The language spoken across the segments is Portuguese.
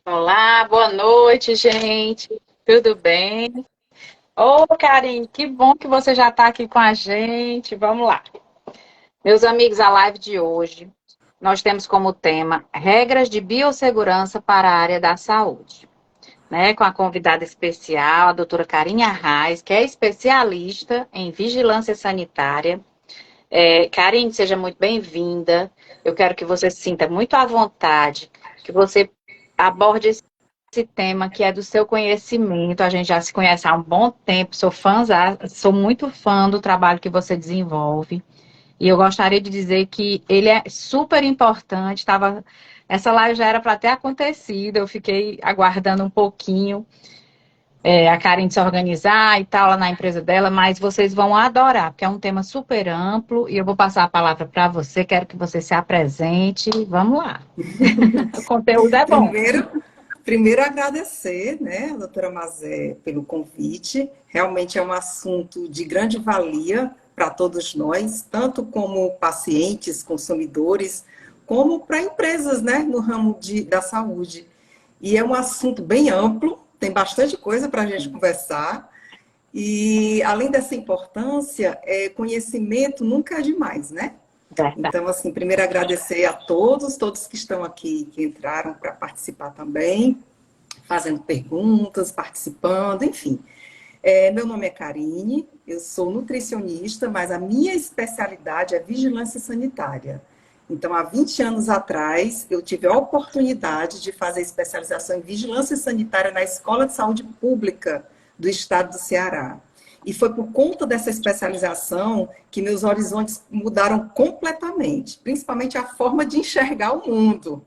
Olá, boa noite, gente. Tudo bem? Ô, Karine, que bom que você já está aqui com a gente. Vamos lá. Meus amigos, a live de hoje, nós temos como tema regras de biossegurança para a área da saúde, né? Com a convidada especial, a doutora Karine Arraes, que é especialista em vigilância sanitária. Karine, seja muito bem-vinda. Eu quero que você se sinta muito à vontade, que você aborde esse tema que é do seu conhecimento. A gente já se conhece há um bom tempo, sou muito fã do trabalho que você desenvolve. E eu gostaria de dizer que ele é super importante. Essa live já era para ter acontecido, eu fiquei aguardando um pouquinho, a Karen se organizar e tal, lá na empresa dela, mas vocês vão adorar, porque é um tema super amplo e eu vou passar a palavra para você, quero que você se apresente. Vamos lá. O conteúdo é bom. Primeiro agradecer, né, a doutora Mazé, pelo convite. Realmente é um assunto de grande valia para todos nós, tanto como pacientes, consumidores, como para empresas, né, no ramo da saúde. E é um assunto bem amplo, tem bastante coisa para a gente conversar. E, além dessa importância, conhecimento nunca é demais, né? Verdade. Então, assim, primeiro agradecer a todos que estão aqui, que entraram para participar também, fazendo perguntas, participando, enfim. Meu nome é Karine, eu sou nutricionista, mas a minha especialidade é vigilância sanitária. Então, há 20 anos atrás, eu tive a oportunidade de fazer especialização em vigilância sanitária na Escola de Saúde Pública do Estado do Ceará. E foi por conta dessa especialização que meus horizontes mudaram completamente, principalmente a forma de enxergar o mundo.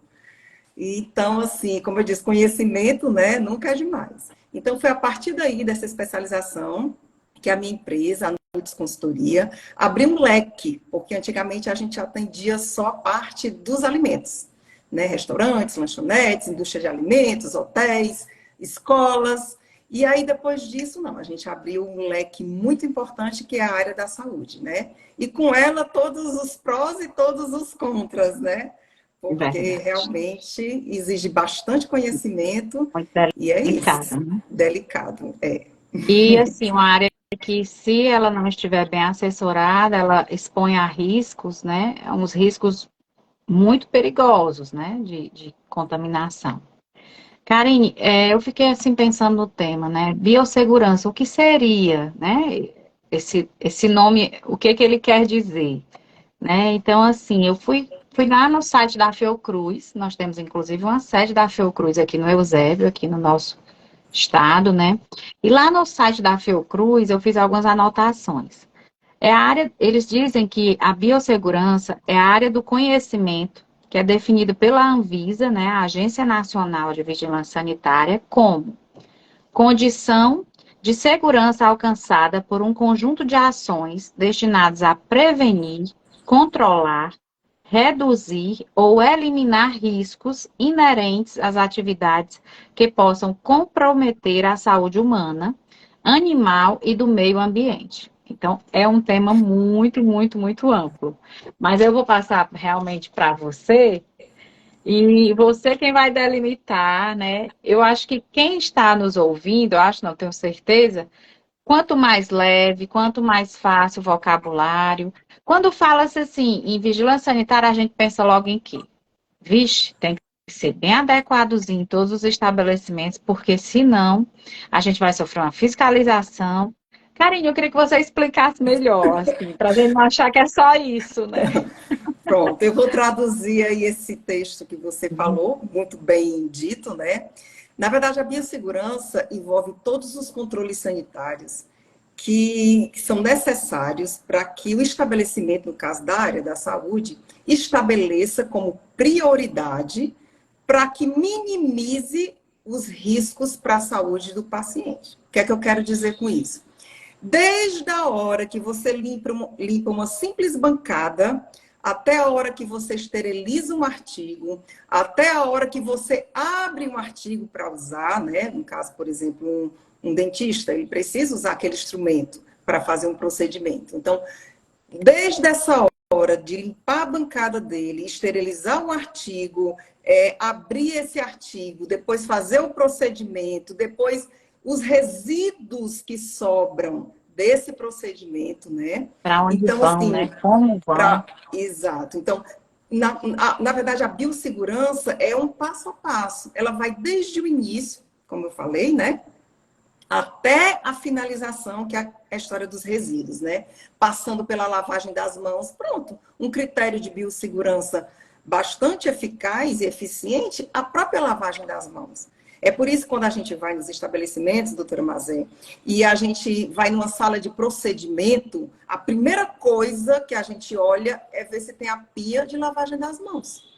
Então, assim, como eu disse, conhecimento, né, nunca é demais. Então, foi a partir daí, dessa especialização, que a minha empresa, a Nudes Consultoria, abriu um leque, porque antigamente a gente atendia só a parte dos alimentos, né, restaurantes, lanchonetes, indústria de alimentos, hotéis, escolas. E aí, depois disso, não, a gente abriu um leque muito importante, que é a área da saúde, né? E com ela, todos os prós e todos os contras, né? Porque Verdade. realmente exige bastante conhecimento Muito e é delicado, isso, né? delicado. E, assim, uma área que, se ela não estiver bem assessorada, ela expõe a riscos, né? Uns riscos muito perigosos, né? De contaminação. Karine, eu fiquei, assim, pensando no tema, né? Biossegurança, o que seria, né? Esse nome, o que que ele quer dizer, né? Então, assim, fui lá no site da Fiocruz, nós temos, inclusive, uma sede da Fiocruz aqui no Eusébio, aqui no nosso estado, né? E lá no site da Fiocruz eu fiz algumas anotações. Eles dizem que a biossegurança é a área do conhecimento que é definido pela Anvisa, né, a Agência Nacional de Vigilância Sanitária, como condição de segurança alcançada por um conjunto de ações destinadas a prevenir, controlar, reduzir ou eliminar riscos inerentes às atividades que possam comprometer a saúde humana, animal e do meio ambiente. Então, é um tema muito, muito, muito amplo. Mas eu vou passar realmente para você, e você quem vai delimitar, né? Eu acho que quem está nos ouvindo, eu acho, não tenho certeza, quanto mais leve, quanto mais fácil o vocabulário. Quando fala-se assim, em vigilância sanitária, a gente pensa logo em quê? Vixe, tem que ser bem adequadozinho em todos os estabelecimentos, porque senão a gente vai sofrer uma fiscalização. Carinho, eu queria que você explicasse melhor, assim, para a gente não achar que é só isso, né? Pronto, eu vou traduzir aí esse texto que você falou, muito bem dito, né? Na verdade, a biossegurança envolve todos os controles sanitários que são necessários para que o estabelecimento, no caso da área da saúde, estabeleça como prioridade para que minimize os riscos para a saúde do paciente. O que é que eu quero dizer com isso? Desde a hora que você limpa uma simples bancada, até a hora que você esteriliza um artigo, até a hora que você abre um artigo para usar, né? No caso, por exemplo, um dentista, ele precisa usar aquele instrumento para fazer um procedimento. Então, desde essa hora hora de limpar a bancada dele, esterilizar o artigo, abrir esse artigo, depois fazer o procedimento, depois os resíduos que sobram desse procedimento, né? Para onde Então, vão, assim, né? Como vão? exato. Então, na verdade, a biossegurança é um passo a passo. Ela vai desde o início, como eu falei, né? Até a finalização, que é a história dos resíduos, né? Passando pela lavagem das mãos, pronto. Um critério de biossegurança bastante eficaz e eficiente, a própria lavagem das mãos. É por isso que quando a gente vai nos estabelecimentos, doutora Mazé, e a gente vai numa sala de procedimento, a primeira coisa que a gente olha é ver se tem a pia de lavagem das mãos.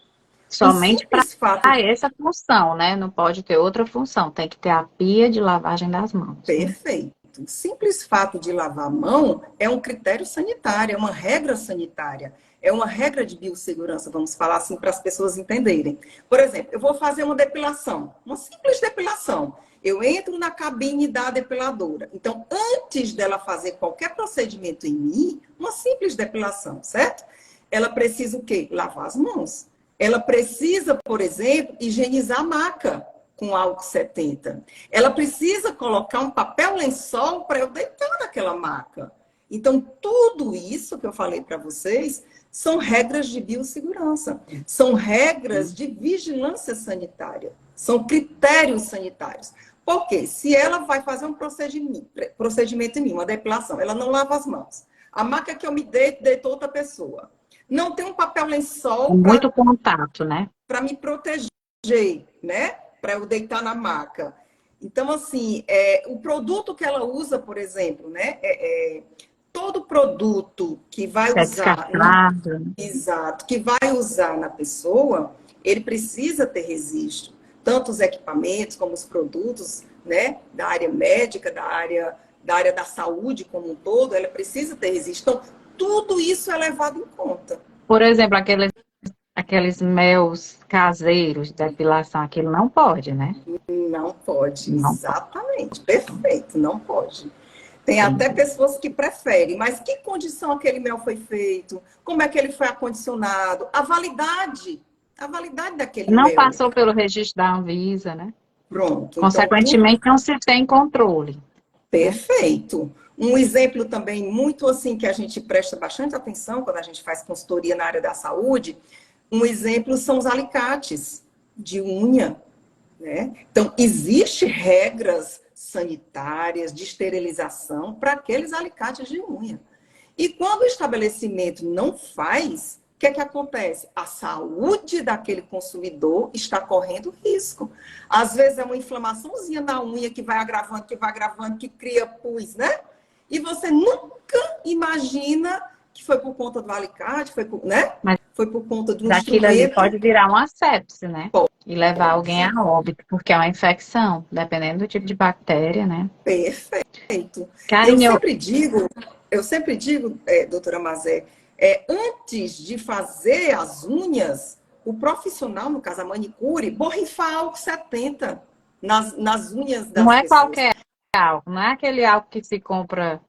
O Somente para simples fato de essa função, né? Não pode ter outra função. Tem que ter a pia de lavagem das mãos, né? Perfeito. O simples fato de lavar a mão é um critério sanitário, é uma regra sanitária, é uma regra de biossegurança, vamos falar assim, para as pessoas entenderem. Por exemplo, eu vou fazer uma depilação, uma simples depilação. Eu entro na cabine da depiladora. Então, antes dela fazer qualquer procedimento em mim, uma simples depilação, certo? Ela precisa o quê? Lavar as mãos. Ela precisa, por exemplo, higienizar a maca com álcool 70. Ela precisa colocar um papel lençol para eu deitar naquela maca. Então, tudo isso que eu falei para vocês são regras de biossegurança, são regras de vigilância sanitária, são critérios sanitários. Porque se ela vai fazer um procedimento em mim, uma depilação, ela não lava as mãos. A maca que eu me deito, deitou outra pessoa. Não tem um papel lençol Muito contato, né? para me proteger, né? Para eu deitar na maca. Então, assim, o produto que ela usa, por exemplo, né? Todo produto que vai usar, Descartável. exato, que vai usar na pessoa, ele precisa ter registro. Tanto os equipamentos como os produtos, né? Da área médica, da área da saúde como um todo, ela precisa ter registro. Então, tudo isso é levado em conta. Por exemplo, aqueles méus caseiros de depilação, aquilo não pode, né? Não pode, Não pode. exatamente, perfeito, não pode. Tem até pessoas que preferem, mas que condição aquele mel foi feito? Como é que ele foi acondicionado? A validade daquele Não mel. passou pelo registro da Anvisa, né? Pronto, então tudo Consequentemente, não se tem controle, né? perfeito. Um exemplo também muito assim que a gente presta bastante atenção quando a gente faz consultoria na área da saúde, um exemplo são os alicates de unha. Né? Então, existem regras sanitárias de esterilização para aqueles alicates de unha. E quando o estabelecimento não faz, o que é que acontece? A saúde daquele consumidor está correndo risco. Às vezes é uma inflamaçãozinha na unha que vai agravando, que cria pus, né? E você nunca imagina que foi por conta do alicate, Mas foi por conta do aquilo ali instrumento. pode virar uma sepse, né? E levar Pode alguém a óbito, porque é uma infecção, dependendo do tipo de bactéria, né? Perfeito. E Karine, eu sempre digo, doutora Mazé, antes de fazer as unhas, o profissional, no caso a manicure, borrifar álcool 70 nas unhas não das é pessoas. qualquer álcool, não é aquele álcool que se compra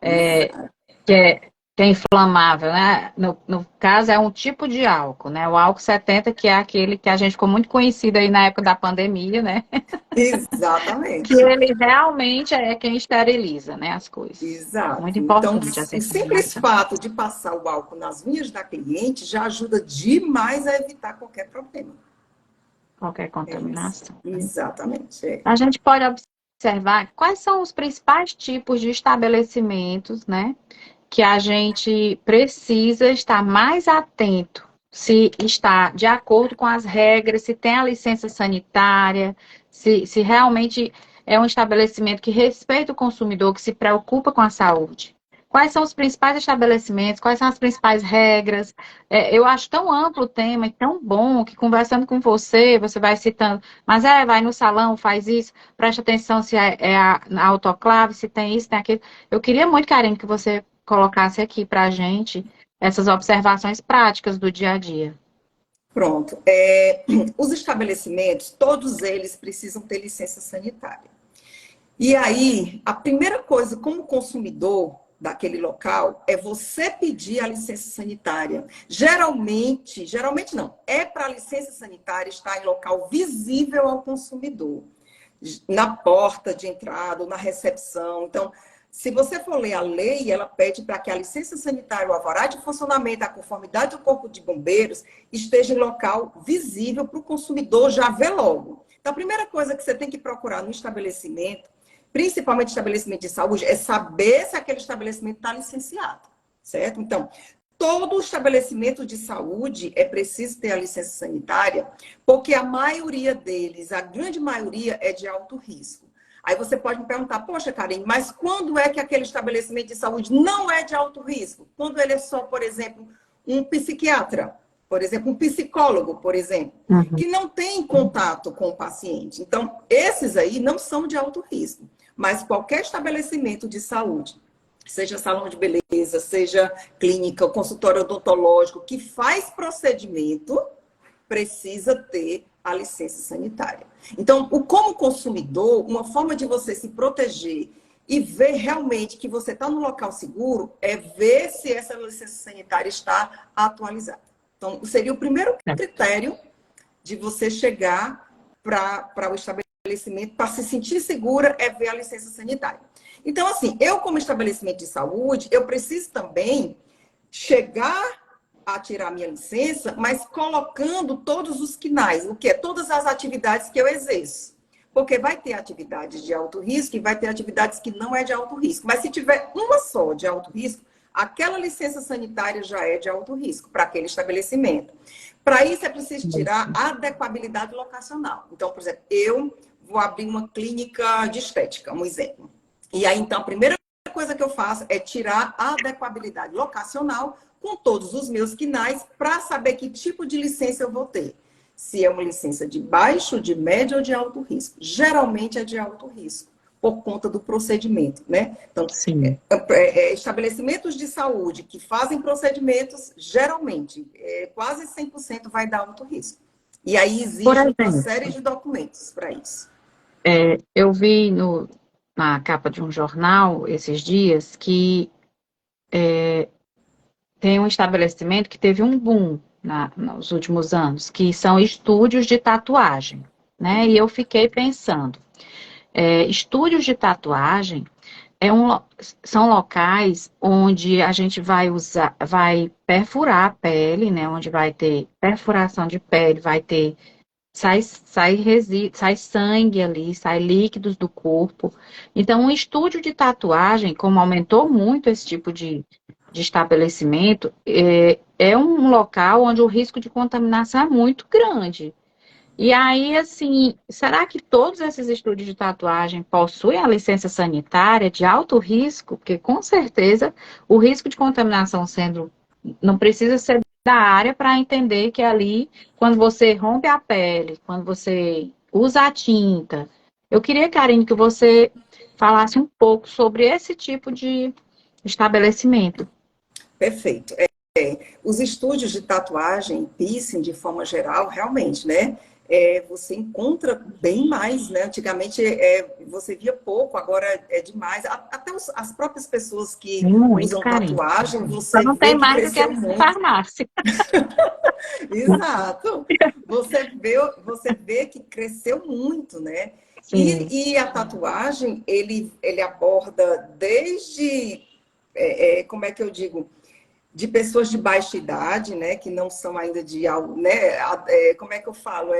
Exato. que que é inflamável, né? No caso, é um tipo de álcool, né? O álcool 70, que é aquele que a gente ficou muito conhecido aí na época da pandemia, né? Que Exatamente. ele realmente é quem esteriliza, né, as coisas. Muito Exato. Então, importante essa o simples informação. fato de passar o álcool nas unhas da cliente já ajuda demais a evitar qualquer problema. Qualquer É isso. contaminação. Exatamente. A gente pode observar quais são os principais tipos de estabelecimentos, né, que a gente precisa estar mais atento se está de acordo com as regras, se tem a licença sanitária, se realmente é um estabelecimento que respeita o consumidor, que se preocupa com a saúde. Quais são os principais estabelecimentos? Quais são as principais regras? Eu acho tão amplo o tema e tão bom que conversando com você, você vai citando, mas vai no salão, faz isso, presta atenção se é a autoclave, se tem isso, tem aquilo. Eu queria muito, Karine, que você colocasse aqui para a gente essas observações práticas do dia a dia. Pronto. Os estabelecimentos, todos eles precisam ter licença sanitária. E aí, a primeira coisa, como consumidor, daquele local é você pedir a licença sanitária. Geralmente não, é para a licença sanitária estar em local visível ao consumidor, na porta de entrada ou na recepção. Então, se você for ler a lei, ela pede para que a licença sanitária, o alvará de funcionamento, a conformidade do Corpo de Bombeiros, esteja em local visível para o consumidor já ver logo. Então, a primeira coisa que você tem que procurar no estabelecimento, principalmente estabelecimento de saúde, é saber se aquele estabelecimento está licenciado, certo? Então, todo estabelecimento de saúde é preciso ter a licença sanitária, porque a maioria deles, a grande maioria, é de alto risco. Aí você pode me perguntar, poxa, Karen, mas quando é que aquele estabelecimento de saúde não é de alto risco? Quando ele é só, por exemplo, um psiquiatra, por exemplo, um psicólogo, por exemplo, que não tem contato com o paciente. Então, esses aí não são de alto risco. Mas qualquer estabelecimento de saúde, seja salão de beleza, seja clínica, consultório odontológico, que faz procedimento, precisa ter a licença sanitária. Então, como consumidor, uma forma de você se proteger e ver realmente que você está no local seguro é ver se essa licença sanitária está atualizada. Então, seria o primeiro critério de você chegar para o estabelecimento, para se sentir segura, é ver a licença sanitária. Então, assim, eu como estabelecimento de saúde, eu preciso também chegar a tirar minha licença, mas colocando todos os quinais, o que é todas as atividades que eu exerço. Porque vai ter atividades de alto risco e vai ter atividades que não é de alto risco. Mas se tiver uma só de alto risco, aquela licença sanitária já é de alto risco para aquele estabelecimento. Para isso é preciso tirar a adequabilidade locacional. Então, por exemplo, eu vou abrir uma clínica de estética, um exemplo. E aí, então, a primeira coisa que eu faço é tirar a adequabilidade locacional com todos os meus quinais para saber que tipo de licença eu vou ter. Se é uma licença de baixo, de médio ou de alto risco. Geralmente é de alto risco, por conta do procedimento, né? Então, estabelecimentos de saúde que fazem procedimentos, geralmente, quase 100% vai dar alto risco. E aí existe uma série de documentos para isso. Eu vi na capa de um jornal esses dias que tem um estabelecimento que teve um boom nos últimos anos, que são estúdios de tatuagem, né? E eu fiquei pensando, estúdios de tatuagem são locais onde a gente vai perfurar a pele, né? Onde vai ter perfuração de pele, vai ter sai sangue ali, sai líquidos do corpo. Então, um estúdio de como aumentou muito esse tipo de estabelecimento, é um local onde o risco de contaminação é muito grande. E aí, assim, será que todos esses estúdios de tatuagem possuem a licença sanitária de alto risco? Porque, com certeza, o risco de contaminação não precisa ser da área para entender que ali, quando você rompe a pele, quando você usa a tinta. Eu queria, Karine, que você falasse um pouco sobre esse tipo de estabelecimento. Perfeito. Os estúdios de tatuagem, piercing, de forma geral, realmente, né? Você encontra bem mais, né? Antigamente você via pouco, agora é demais. Até as próprias pessoas que usam tatuagem, você não vê tem que mais do que cresceu a muito. farmácia. Exato. Você vê que cresceu muito, né? E a tatuagem, ele aborda desde, como é que eu digo? De pessoas de baixa idade, né, que não são ainda de algo, né, como é que eu falo,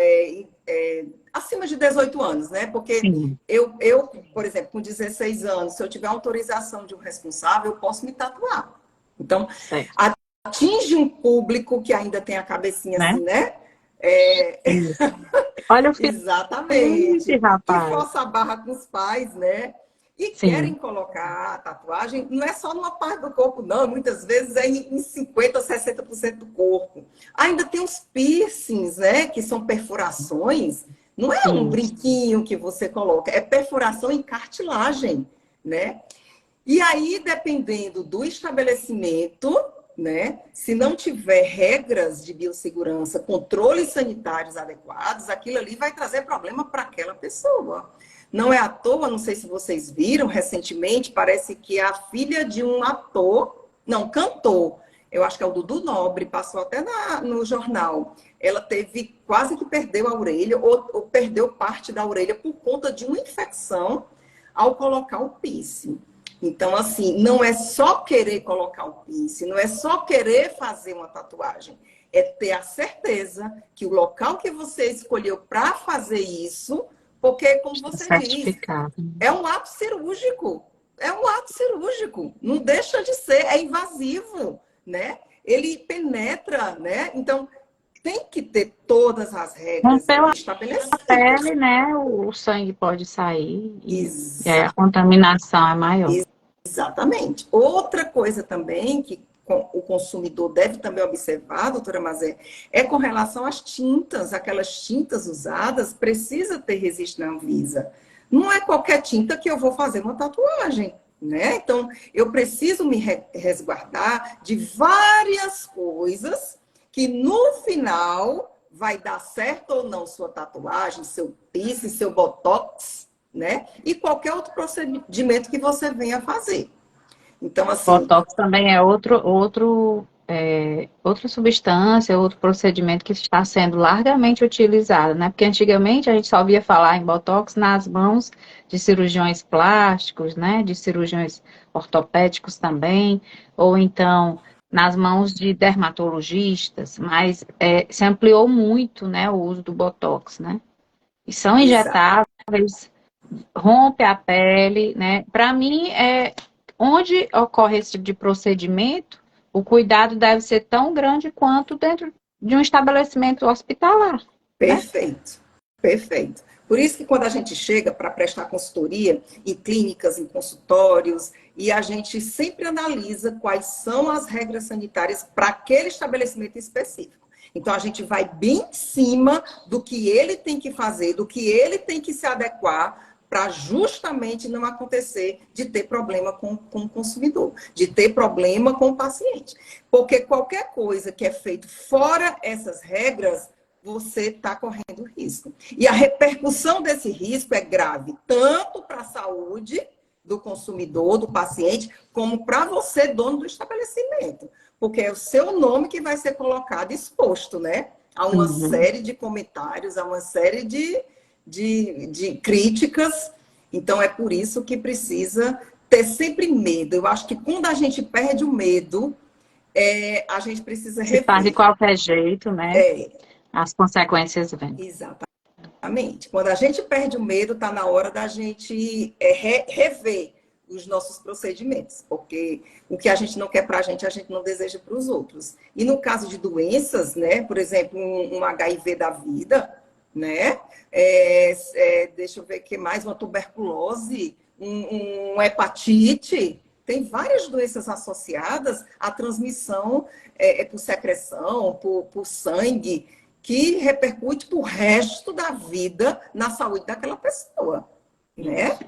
acima de 18 anos, né, porque eu, por exemplo, com 16 anos, se eu tiver autorização de um responsável, eu posso me tatuar. Então, atinge um público que ainda tem a cabecinha assim, né? Olha o filho. Exatamente. Rapaz. Que força a barra com os pais, né? E querem colocar a tatuagem, não é só numa parte do corpo, não. Muitas vezes é em 50% ou 60% do corpo. Ainda tem os piercings, né? Que são perfurações. Não é um brinquinho que você coloca, é perfuração em cartilagem, né? E aí, dependendo do estabelecimento, né? Se não tiver regras de biossegurança, controles sanitários adequados, aquilo ali vai trazer problema para aquela pessoa. Não é à toa, não sei se vocês viram recentemente, parece que a filha de um ator, não, cantor, eu acho que é o Dudu Nobre, passou até no jornal. Ela teve, quase que perdeu a orelha, ou perdeu parte da orelha por conta de uma infecção ao colocar o piercing. Então, assim, não é só querer colocar o piercing, não é só querer fazer uma tatuagem. É ter a certeza que o local que você escolheu para fazer isso, porque, como você diz, Certificado. é um ato cirúrgico. É um ato cirúrgico. Não deixa de ser, é invasivo, né? Ele penetra, né? Então, tem que ter todas as regras Rompeu a estabelecidas. pele, né? O sangue pode sair e aí a Exato. contaminação é maior. Exatamente. Outra coisa também que o consumidor deve também observar, doutora Mazé, é com relação às tintas. Aquelas tintas usadas precisa ter registro na Anvisa. Não é qualquer tinta que eu vou fazer uma tatuagem, né? Então, eu preciso me resguardar de várias coisas que no final vai dar certo ou não sua tatuagem, seu piercing, seu botox, né? E qualquer outro procedimento que você venha fazer. Então, assim, Botox também é outra substância, outro procedimento que está sendo largamente utilizado, né? Porque antigamente a gente só ouvia falar em Botox nas mãos de cirurgiões plásticos, né? De cirurgiões ortopédicos também, ou então nas mãos de dermatologistas, mas se ampliou muito, né? O uso do Botox, né? E são exato, injetáveis, rompe a pele, né? Para mim, onde ocorre esse tipo de procedimento, o cuidado deve ser tão grande quanto dentro de um estabelecimento hospitalar, né? perfeito, perfeito. Por isso que quando a gente chega para prestar consultoria em clínicas, em consultórios, e a gente sempre analisa quais são as regras sanitárias para aquele estabelecimento específico. Então, a gente vai bem em cima do que ele tem que fazer, do que ele tem que se adequar para justamente não acontecer de ter problema com o consumidor, de ter problema com o paciente. Porque qualquer coisa que é feito fora essas regras, você está correndo risco. E a repercussão desse risco é grave, tanto para a saúde do consumidor, do paciente, como para você, dono do estabelecimento. Porque é o seu nome que vai ser colocado exposto, né? A uma Uhum. série de comentários, a uma série de críticas. Então, é por isso que precisa ter sempre medo. Eu acho que quando a gente perde o medo, a gente precisa Se faz de rever. qualquer jeito, né? As consequências vêm. Exatamente. Quando a gente perde o medo, está na hora da gente rever os nossos procedimentos, porque o que a gente não quer para a gente não deseja para os outros. E no caso de doenças, né, por exemplo, um HIV da vida, né, deixa eu ver o que mais, uma tuberculose, um hepatite, tem várias doenças associadas à transmissão por secreção, por sangue, que repercute para o resto da vida na saúde daquela pessoa, né?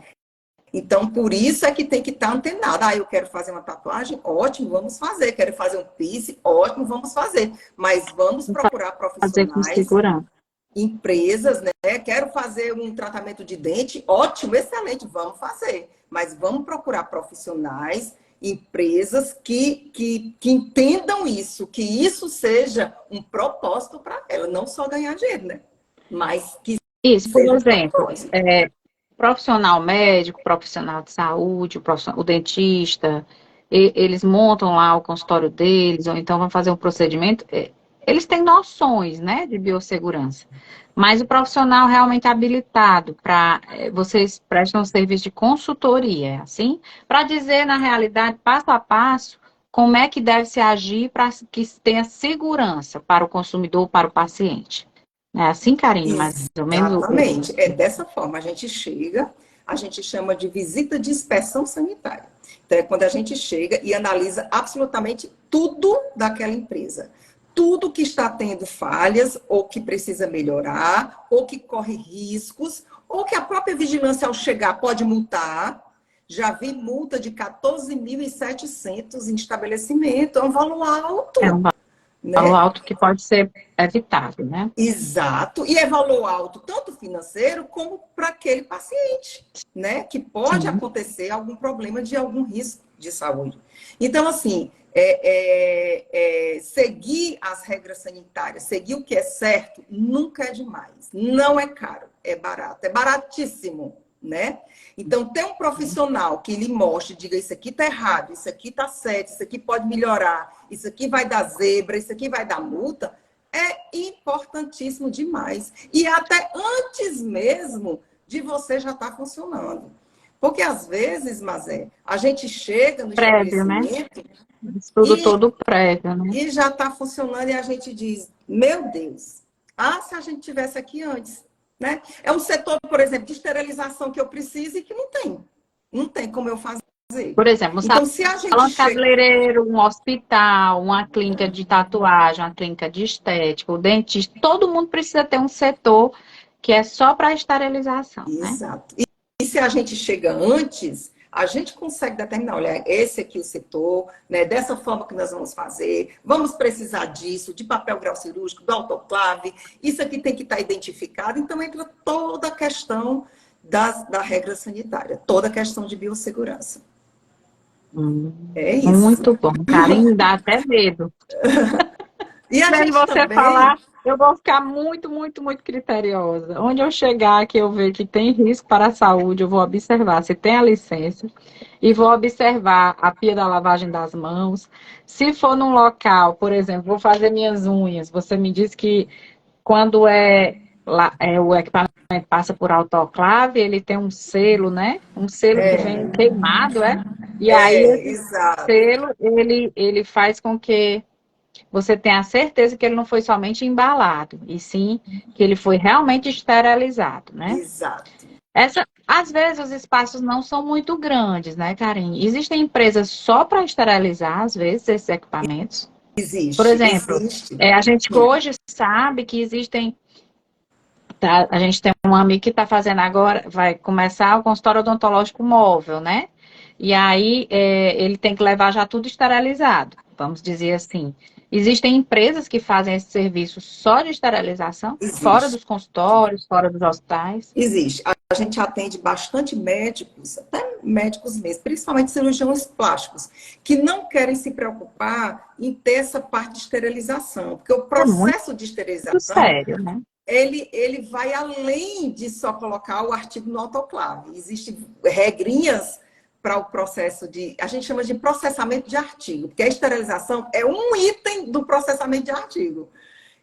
Então, por isso é que tem que estar antenado. Ah, eu quero fazer uma tatuagem? Ótimo, vamos fazer. Quero fazer um piercing? Ótimo, vamos fazer. Mas vamos procurar Fazer com profissionais, segurança. empresas, né? Quero fazer um tratamento de dente? Ótimo, excelente, vamos fazer. Mas vamos procurar profissionais, empresas que entendam isso, que isso seja um propósito para ela, não só ganhar dinheiro, né? Mas que Isso, por seja um exemplo, propósito. profissional médico, profissional de saúde, o dentista, eles montam lá o consultório deles, ou então vão fazer um procedimento, eles têm noções, né, de biossegurança. Mas o profissional realmente habilitado para, vocês prestam um serviço de consultoria, assim, para dizer, na realidade, passo a passo, como é que deve se agir para que tenha segurança para o consumidor, para o paciente. É assim, Karine, mais ou menos Exatamente. É dessa forma, a gente chega, a gente chama de visita de inspeção sanitária. Então, é quando a gente chega e analisa absolutamente tudo daquela empresa. Tudo que está tendo falhas, ou que precisa melhorar, ou que corre riscos, ou que a própria vigilância, ao chegar, pode multar. Já vi multa de 14.700 em estabelecimento, é um valor é um alto, né? Valor alto que pode ser evitado, né? Exato, e é valor alto tanto financeiro como para aquele paciente, né? Que pode Sim. acontecer algum problema de algum risco de saúde. Então, assim, seguir as regras sanitárias, seguir o que é certo, nunca é demais. Não é caro, é barato, é baratíssimo, né? Então, ter um profissional que lhe mostre, diga isso aqui está errado, isso aqui está certo, isso aqui pode melhorar, isso aqui vai dar zebra, isso aqui vai dar multa, é importantíssimo demais. E até antes mesmo de você já estar funcionando. Porque às vezes, Mazé, a gente chega no Prévio, né? estabelecimento Estudo e, todo prévio, né? e já está funcionando e a gente diz, meu Deus, se a gente tivesse aqui antes, né? É um setor, por exemplo, de esterilização que eu preciso e que não tem. Não tem como eu fazer. Por exemplo, um Então, se a gente salão chega... cabeleireiro, um hospital, uma clínica de tatuagem, uma clínica de estética, o dentista, todo mundo precisa ter um setor que é só para esterilização, né? Exato. E se a gente chega antes, a gente consegue determinar, olha, esse aqui é o setor, né, dessa forma que nós vamos fazer, vamos precisar disso, de papel grau cirúrgico, do autoclave, isso aqui tem que estar identificado. Então, entra toda a questão da regra sanitária, toda a questão de biossegurança. É isso. Muito bom, Karine, dá até medo. E a Vendo gente você também... falar, eu vou ficar muito, muito, muito criteriosa. Onde eu chegar que eu ver que tem risco para a saúde, eu vou observar se tem a licença e vou observar a pia da lavagem das mãos. Se for num local, por exemplo, vou fazer minhas unhas, você me disse que quando o equipamento passa por autoclave, ele tem um selo, né? Um selo que vem queimado, é? E aí esse Exato. selo, ele faz com que você tem a certeza que ele não foi somente embalado, e sim que ele foi realmente esterilizado, né? Exato. Às vezes os espaços não são muito grandes, né, Karine? Existem empresas só para esterilizar, às vezes, esses equipamentos. Por Existe, exemplo, existe. a gente hoje sabe que existem. Tá, a gente tem um amigo que está fazendo agora, vai começar o consultório odontológico móvel, né? E aí ele tem que levar já tudo esterilizado, vamos dizer assim. Existem empresas que fazem esse serviço só de esterilização, fora Existe. dos consultórios, fora dos hospitais. Existe. A gente atende bastante médicos, até médicos mesmo, principalmente cirurgiões plásticos, que não querem se preocupar em ter essa parte de esterilização, porque o É muito processo de esterilização, sério, né? ele vai além de só colocar o artigo no autoclave. Existem regrinhas para o processo a gente chama de processamento de artigo, porque a esterilização é um item do processamento de artigo.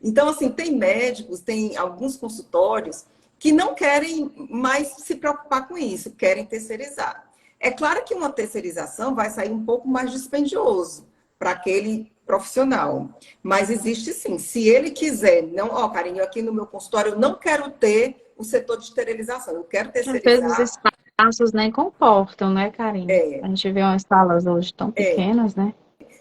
Então, assim, tem médicos, tem alguns consultórios que não querem mais se preocupar com isso, querem terceirizar. É claro que uma terceirização vai sair um pouco mais dispendioso para aquele profissional, mas existe sim. Se ele quiser, não, Carinho, aqui no meu consultório eu não quero ter o setor de esterilização, eu quero Que às vezes os terceirizar. espaços nem comportam, né, Karine? A É, gente vê umas salas hoje tão é. pequenas, né?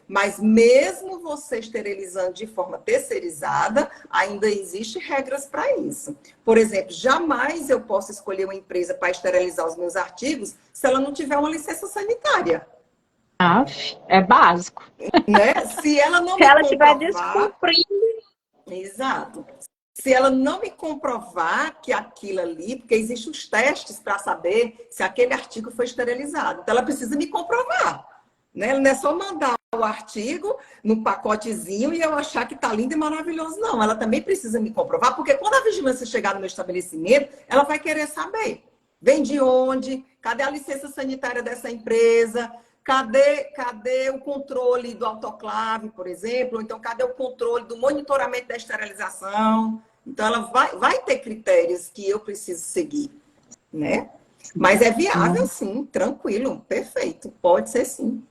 Mas mesmo você esterilizando de forma terceirizada, ainda existem regras para isso. Por exemplo, jamais eu posso escolher uma empresa para esterilizar os meus artigos se ela não tiver uma licença sanitária, É básico. né? Se ela não Se me ela estiver comprovar, descumprindo. exato. Se ela não me comprovar que aquilo ali, porque existem os testes para saber se aquele artigo foi esterilizado. Então, ela precisa me comprovar, né? Não é só mandar o artigo no pacotezinho e eu achar que está lindo e maravilhoso. Não, ela também precisa me comprovar, porque quando a vigilância chegar no meu estabelecimento, ela vai querer saber. Vem de onde? Cadê a licença sanitária dessa empresa? Cadê o controle do autoclave, por exemplo? Ou então, cadê o controle do monitoramento da esterilização? Então, ela vai ter critérios que eu preciso seguir, né? Mas é viável, sim, tranquilo, perfeito. Pode ser sim.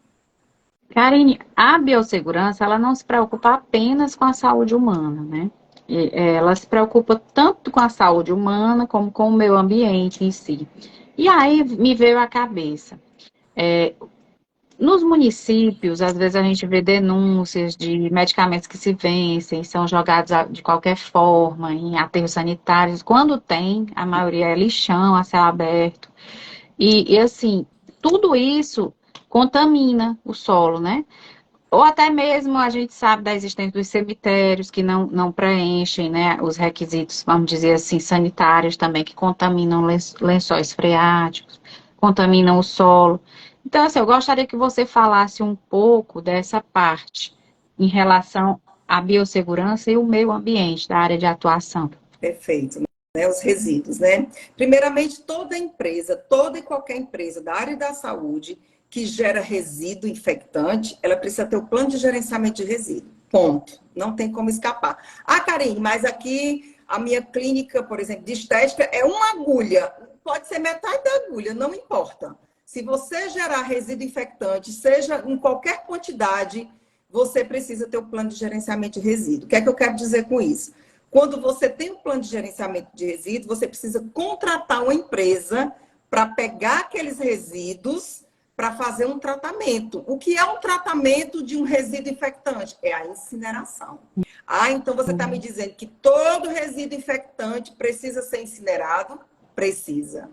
Karine, a biossegurança, ela não se preocupa apenas com a saúde humana, né? Ela se preocupa tanto com a saúde humana como com o meio ambiente em si. E aí me veio à cabeça, nos municípios, às vezes a gente vê denúncias de medicamentos que se vencem, são jogados de qualquer forma em aterros sanitários. Quando tem, a maioria é lixão a céu aberto. E assim, tudo isso contamina o solo, né? Ou até mesmo a gente sabe da existência dos cemitérios que não preenchem, né, os requisitos, vamos dizer assim, sanitários também, que contaminam lençóis freáticos, contaminam o solo. Então, assim, eu gostaria que você falasse um pouco dessa parte em relação à biossegurança e o meio ambiente da área de atuação. Perfeito, né? Os resíduos, né? Primeiramente, toda empresa, toda e qualquer empresa da área da saúde que gera resíduo infectante, ela precisa ter o plano de gerenciamento de resíduo. Ponto. Não tem como escapar. Ah, Karine, mas aqui a minha clínica, por exemplo, de estética é uma agulha. Pode ser metade da agulha, não importa. Se você gerar resíduo infectante, seja em qualquer quantidade, você precisa ter o plano de gerenciamento de resíduo. O que é que eu quero dizer com isso? Quando você tem um plano de gerenciamento de resíduos, você precisa contratar uma empresa para pegar aqueles resíduos para fazer um tratamento. O que é um tratamento de um resíduo infectante? É a incineração. Ah, então você está me dizendo que todo resíduo infectante precisa ser incinerado? Precisa.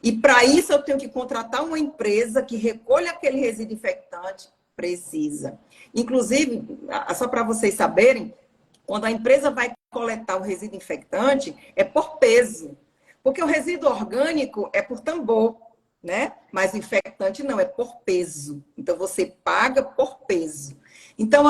E para isso eu tenho que contratar uma empresa que recolha aquele resíduo infectante? Precisa. Inclusive, só para vocês saberem, quando a empresa vai coletar o resíduo infectante, é por peso. Porque o resíduo orgânico é por tambor, né? Mas o infectante não, é por peso. Então, você paga por peso. Então,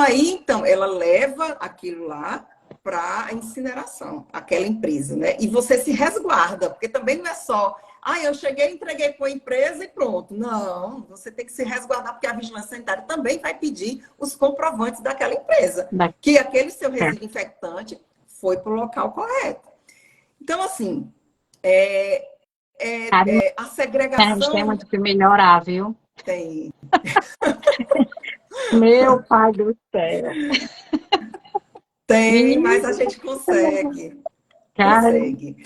ela leva aquilo lá para a incineração, aquela empresa, né? E você se resguarda, porque também não é só, eu cheguei, entreguei para a empresa e pronto. Não, você tem que se resguardar, porque a vigilância sanitária também vai pedir os comprovantes daquela empresa, que aquele seu resíduo infectante foi para o local correto. Então, assim, a segregação... Tem muito que melhorar, viu? Tem. Meu pai do céu. Tem, Menino, mas a gente consegue. cara, Consegue.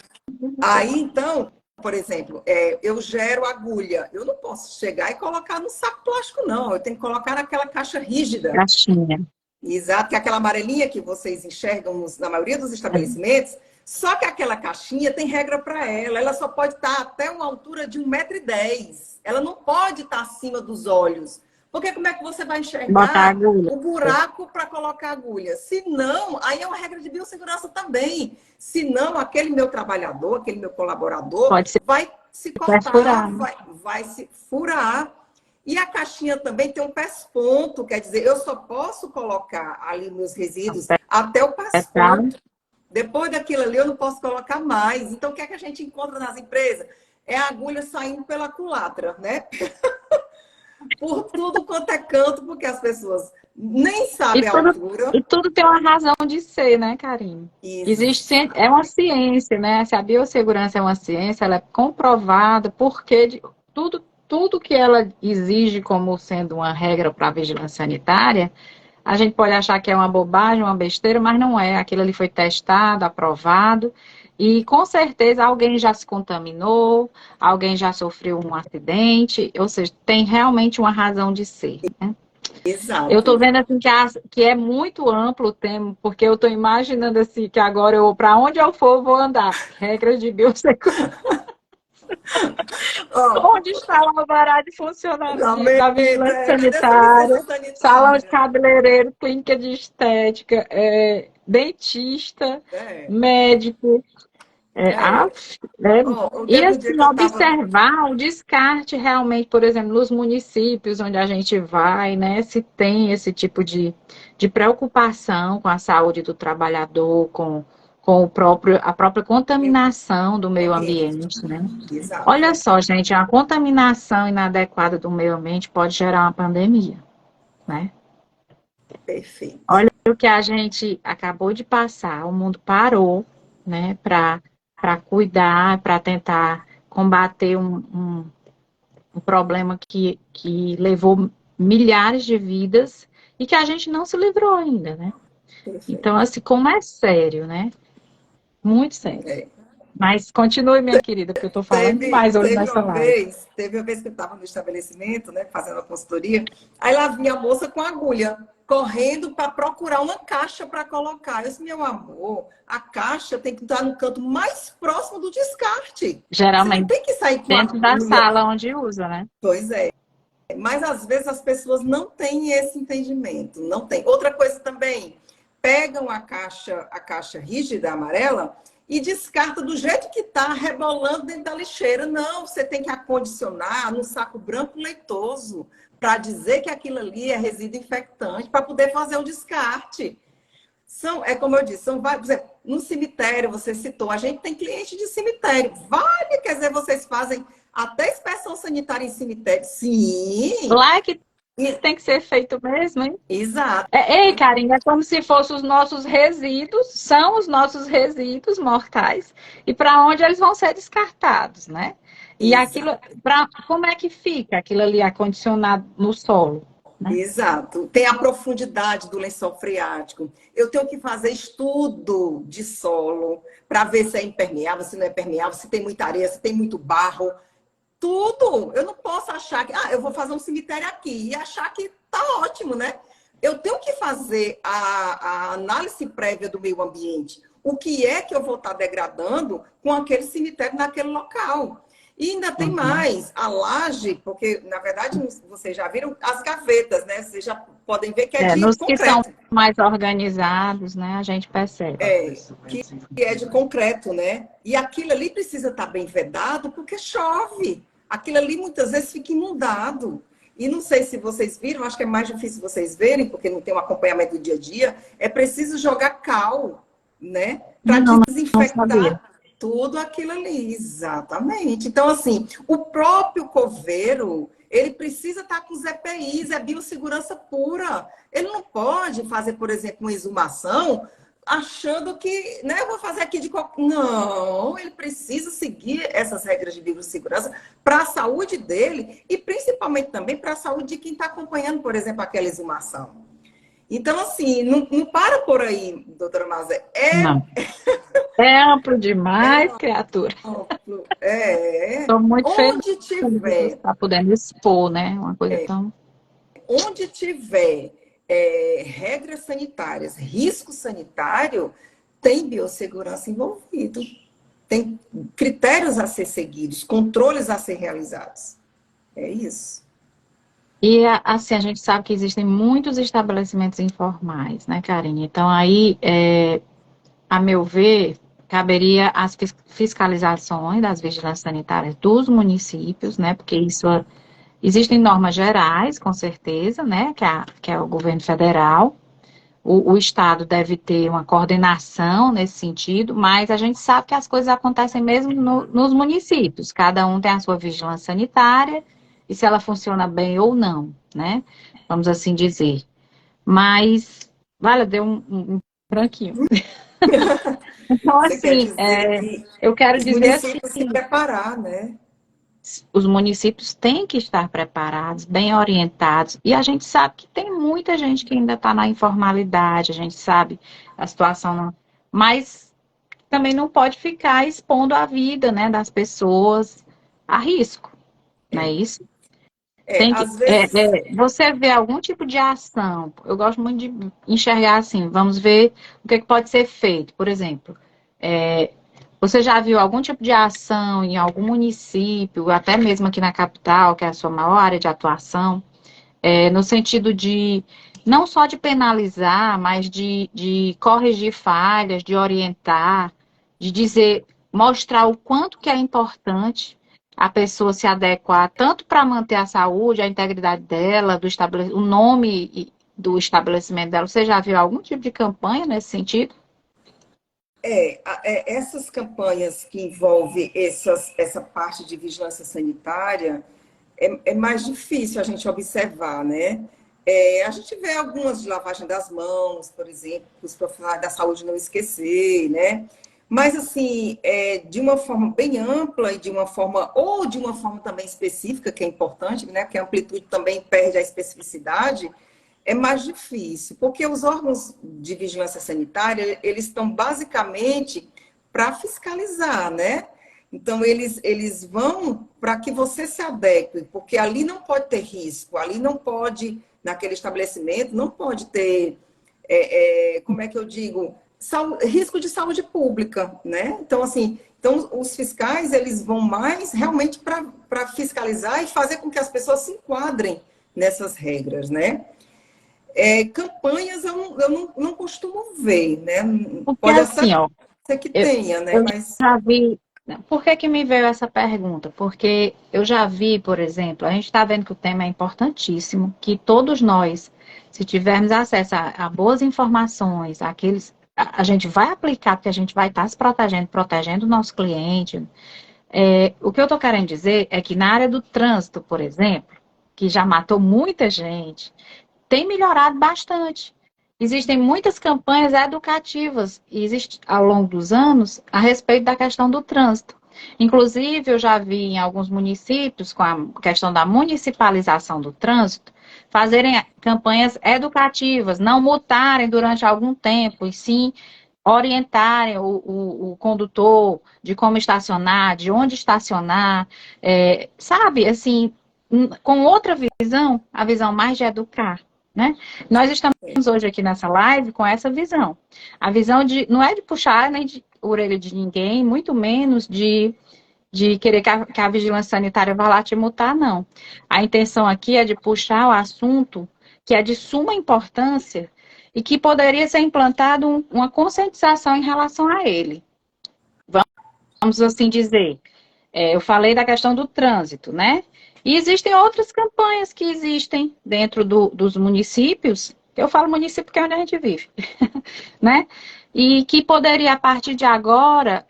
Aí, então, por exemplo, eu gero agulha. Eu não posso chegar e colocar no saco plástico, não. Eu tenho que colocar naquela caixa rígida. caixinha. Exato, que é aquela amarelinha que vocês enxergam na maioria dos estabelecimentos. Só que aquela caixinha tem regra para ela. Ela só pode estar até uma altura de 1,10 m. Ela não pode estar acima dos olhos. Porque como é que você vai Botar enxergar agulha. o buraco para colocar agulha? Se não, aí é uma regra de biossegurança também. Se não, aquele meu trabalhador, aquele meu colaborador, Pode ser vai se furar, cortar, né? vai se furar. E a caixinha também tem um pesponto, quer dizer, eu só posso colocar ali meus resíduos até o pesponto. Depois daquilo ali, eu não posso colocar mais. Então, o que é que a gente encontra nas empresas? É a agulha saindo pela culatra, né? Por tudo quanto é canto, porque as pessoas nem sabem a altura. E tudo tem uma razão de ser, né, Karine? Isso. É uma ciência, né? Se a biossegurança é uma ciência, ela é comprovada, porque tudo que ela exige como sendo uma regra para a vigilância sanitária, a gente pode achar que é uma bobagem, uma besteira, mas não é. Aquilo ali foi testado, aprovado, e com certeza alguém já se contaminou, alguém já sofreu um acidente, ou seja, tem realmente uma razão de ser, né? Eu estou Exato. vendo assim que é muito amplo o tema, porque eu estou imaginando assim que agora para onde eu for, eu vou andar. Regras de biossegurança. Onde está o alvará de funcionamento da vigilância Cadê essa licença sanitária, salão de sanitária? cabeleireiro, clínica de estética, dentista, É. médico. E Teve um dia assim, que eu estava... observar o descarte realmente, por exemplo, nos municípios onde a gente vai, né? Se tem esse tipo de preocupação com a saúde do trabalhador, com a própria contaminação do meio ambiente, né? Exato. Olha só, gente, a contaminação inadequada do meio ambiente pode gerar uma pandemia, né? Perfeito. Olha o que a gente acabou de passar, o mundo parou, né, para cuidar, para tentar combater um problema que levou milhares de vidas e que a gente não se livrou ainda, né? Perfeito. Então, assim, como é sério, né? Muito sério. É. Mas continue, minha querida, porque eu estou falando demais hoje nessa live. Teve uma vez que eu estava no estabelecimento, né, fazendo a consultoria, aí lá vinha a moça com a agulha, correndo para procurar uma caixa para colocar. Eu disse, meu amor, a caixa tem que estar no canto mais próximo do descarte. Você não Geralmente tem que sair com a dentro da agulha. sala onde usa, né? Pois é. Mas, às vezes, as pessoas não têm esse entendimento, não tem. Outra coisa também, pegam a caixa rígida, amarela, e descarta do jeito que está, rebolando dentro da lixeira. Não, você tem que acondicionar no saco branco leitoso, para dizer que aquilo ali é resíduo infectante, para poder fazer o descarte. É como eu disse, são vários. Por exemplo, no cemitério, você citou, a gente tem cliente de cemitério. Vale, quer dizer, vocês fazem até inspeção sanitária em cemitério. Sim! Lá é que tem que ser feito mesmo, hein? Exato. Ei, Karine, é como se fossem os nossos resíduos, são os nossos resíduos mortais, e para onde eles vão ser descartados, né? E aquilo, Exato. como é que fica aquilo ali acondicionado no solo, né? Exato. Tem a profundidade do lençol freático. Eu tenho que fazer estudo de solo para ver se é impermeável, se não é permeável, se tem muita areia, se tem muito barro. Tudo. Eu não posso achar que, eu vou fazer um cemitério aqui e achar que tá ótimo, né? Eu tenho que fazer a análise prévia do meio ambiente. O que é que eu vou estar degradando com aquele cemitério naquele local? E ainda tem Uhum. mais, a laje, porque, na verdade, vocês já viram as gavetas, né? Vocês já podem ver que é de Nos que são concreto. mais organizados, né, a gente percebe. Que é de concreto, né? E aquilo ali precisa estar bem vedado porque chove. Aquilo ali muitas vezes fica inundado. E não sei se vocês viram, acho que é mais difícil vocês verem, porque não tem um acompanhamento do dia a dia. É preciso jogar cal, né? Para Não sabia. desinfectar tudo aquilo ali. Exatamente. Então, assim, o próprio coveiro, ele precisa estar com os EPIs, é biossegurança pura. Ele não pode fazer, por exemplo, uma exumação achando que, né, eu vou fazer aqui de qualquer... Não, ele precisa seguir essas regras de biossegurança para a saúde dele e principalmente também para a saúde de quem está acompanhando, por exemplo, aquela exumação. Então, assim, não para por aí, doutora Mazé. Não. É amplo demais, criatura. Estou muito feliz Onde de você tiver, estar podendo expor, né? Uma coisa tão. onde tiver regras sanitárias, risco sanitário, tem biossegurança envolvido. Tem critérios a ser seguidos, controles a ser realizados. É isso. E assim, a gente sabe que existem muitos estabelecimentos informais, né, Karine? Então, aí, a meu ver, caberia as fiscalizações das vigilâncias sanitárias dos municípios, né? Porque isso existem normas gerais, com certeza, né? Que é o governo federal. O Estado deve ter uma coordenação nesse sentido, mas a gente sabe que as coisas acontecem mesmo nos municípios. Cada um tem a sua vigilância sanitária e se ela funciona bem ou não, né? Vamos assim dizer. Mas, vale, deu um branquinho. Então, Você quer assim, dizer que eu quero os dizer assim, municípios se preparar, né? os municípios têm que estar preparados, bem orientados, e a gente sabe que tem muita gente que ainda está na informalidade, a gente sabe a situação, mas também não pode ficar expondo a vida, né, das pessoas a risco, não é isso? Tem que, Às vezes, você vê algum tipo de ação, eu gosto muito de enxergar assim, vamos ver o que pode ser feito, por exemplo, é, você já viu algum tipo de ação em algum município, até mesmo aqui na capital, que é a sua maior área de atuação, no sentido de não só de penalizar, mas de corrigir falhas, de orientar, de dizer, mostrar o quanto que é importante a pessoa se adequar, tanto para manter a saúde, a integridade dela, o nome do estabelecimento dela. Você já viu algum tipo de campanha nesse sentido? essas campanhas que envolvem essa parte de vigilância sanitária, é mais difícil a gente observar, né? A gente vê algumas de lavagem das mãos, por exemplo, os profissionais da saúde não esquecer, né? Mas, assim, de uma forma bem ampla e de uma forma, ou de uma forma também específica, que é importante, né? Porque a amplitude também perde a especificidade, é mais difícil, porque os órgãos de vigilância sanitária, eles estão basicamente para fiscalizar, né? Então, eles vão para que você se adeque, porque ali não pode ter risco, ali não pode, naquele estabelecimento, não pode ter, como é que eu digo, risco de saúde pública, né? Então, assim, Então, os fiscais, eles vão mais realmente para fiscalizar e fazer com que as pessoas se enquadrem nessas regras, né? Campanhas eu não costumo ver, né? Porque Pode até assim, ó, ser que eu, tenha, né? eu Mas já vi. Por que que me veio essa pergunta? Porque eu já vi, por exemplo, a gente está vendo que o tema é importantíssimo, que todos nós, se tivermos acesso a boas informações, a gente vai aplicar, porque a gente vai estar se protegendo, protegendo o nosso cliente. O que eu estou querendo dizer é que na área do trânsito, por exemplo, que já matou muita gente, tem melhorado bastante. Existem muitas campanhas educativas ao longo dos anos a respeito da questão do trânsito. Inclusive, eu já vi em alguns municípios, com a questão da municipalização do trânsito, fazerem campanhas educativas, não multarem durante algum tempo, e sim orientarem o condutor de como estacionar, de onde estacionar, sabe, assim, com outra visão, a visão mais de educar, né? Nós estamos hoje aqui nessa live com essa visão. A visão não é de puxar nem de orelha de ninguém, muito menos de querer que a vigilância sanitária vá lá te multar, não. A intenção aqui é de puxar o assunto que é de suma importância e que poderia ser implantado uma conscientização em relação a ele. Vamos assim dizer, eu falei da questão do trânsito, né? E existem outras campanhas que existem dentro dos municípios, eu falo município porque é onde a gente vive, né? E que poderia, a partir de agora,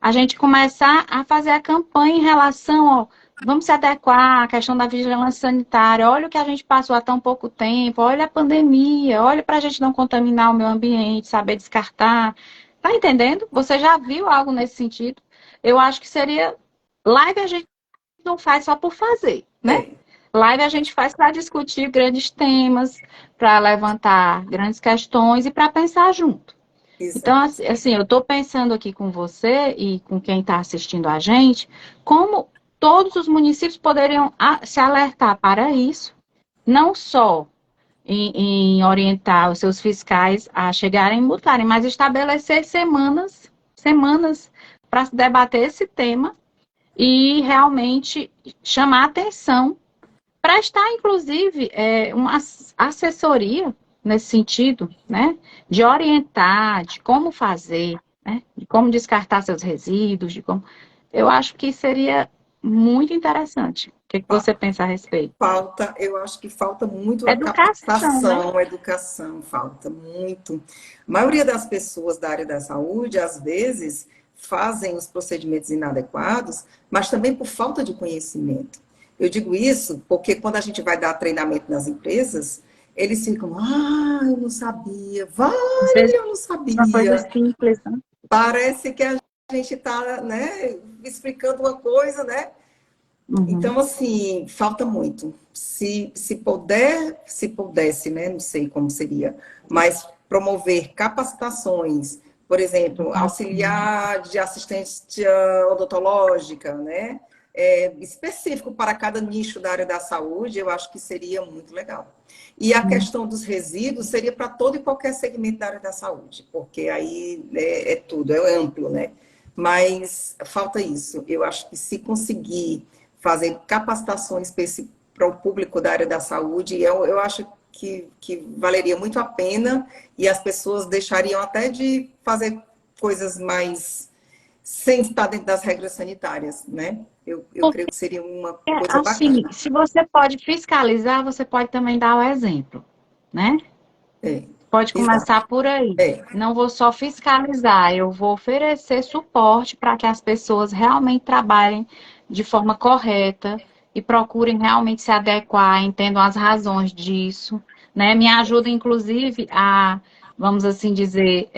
a gente começar a fazer a campanha em relação ao vamos se adequar à questão da vigilância sanitária, olha o que a gente passou há tão pouco tempo, olha a pandemia, olha para a gente não contaminar o meio ambiente, saber descartar. Tá entendendo? Você já viu algo nesse sentido? Eu acho que seria live a gente não faz só por fazer, né? Live a gente faz para discutir grandes temas, para levantar grandes questões e para pensar junto. Então, exato. assim, eu estou pensando aqui com você e com quem está assistindo a gente, como todos os municípios poderiam se alertar para isso, não só em orientar os seus fiscais a chegarem e multarem, mas estabelecer semanas para se debater esse tema e realmente chamar atenção, prestar, inclusive, uma assessoria nesse sentido, né? De orientar, de como fazer, né? De como descartar seus resíduos, de como. Eu acho que seria muito interessante. O que você pensa a respeito? Eu acho que falta muito a Educação, né? capacitação, a educação, falta muito. A maioria das pessoas da área da saúde, às vezes, fazem os procedimentos inadequados, mas também por falta de conhecimento. Eu digo isso porque quando a gente vai dar treinamento nas empresas, eles ficam, eu não sabia, Às vezes eu não uma coisa sabia. simples, né? Parece que a gente está, né, explicando uma coisa, né? Uhum. Então, assim, falta muito. Se pudesse, né? Não sei como seria, mas promover capacitações, por exemplo, auxiliar de assistência odontológica, né? Específico para cada nicho da área da saúde, eu acho que seria muito legal. E a questão dos resíduos seria para todo e qualquer segmento da área da saúde, porque aí é tudo, é amplo, né? Mas falta isso. Eu acho que se conseguir fazer capacitações para o público da área da saúde, eu acho que valeria muito a pena e as pessoas deixariam até de fazer coisas mais sem estar dentro das regras sanitárias, né? Eu creio que seria uma coisa Assim, bacana. se você pode fiscalizar, você pode também dar o exemplo, né? Pode Exato. começar por aí. Não vou só fiscalizar, eu vou oferecer suporte para que as pessoas realmente trabalhem de forma correta e procurem realmente se adequar, entendam as razões disso, né? Me ajuda, inclusive, vamos assim dizer,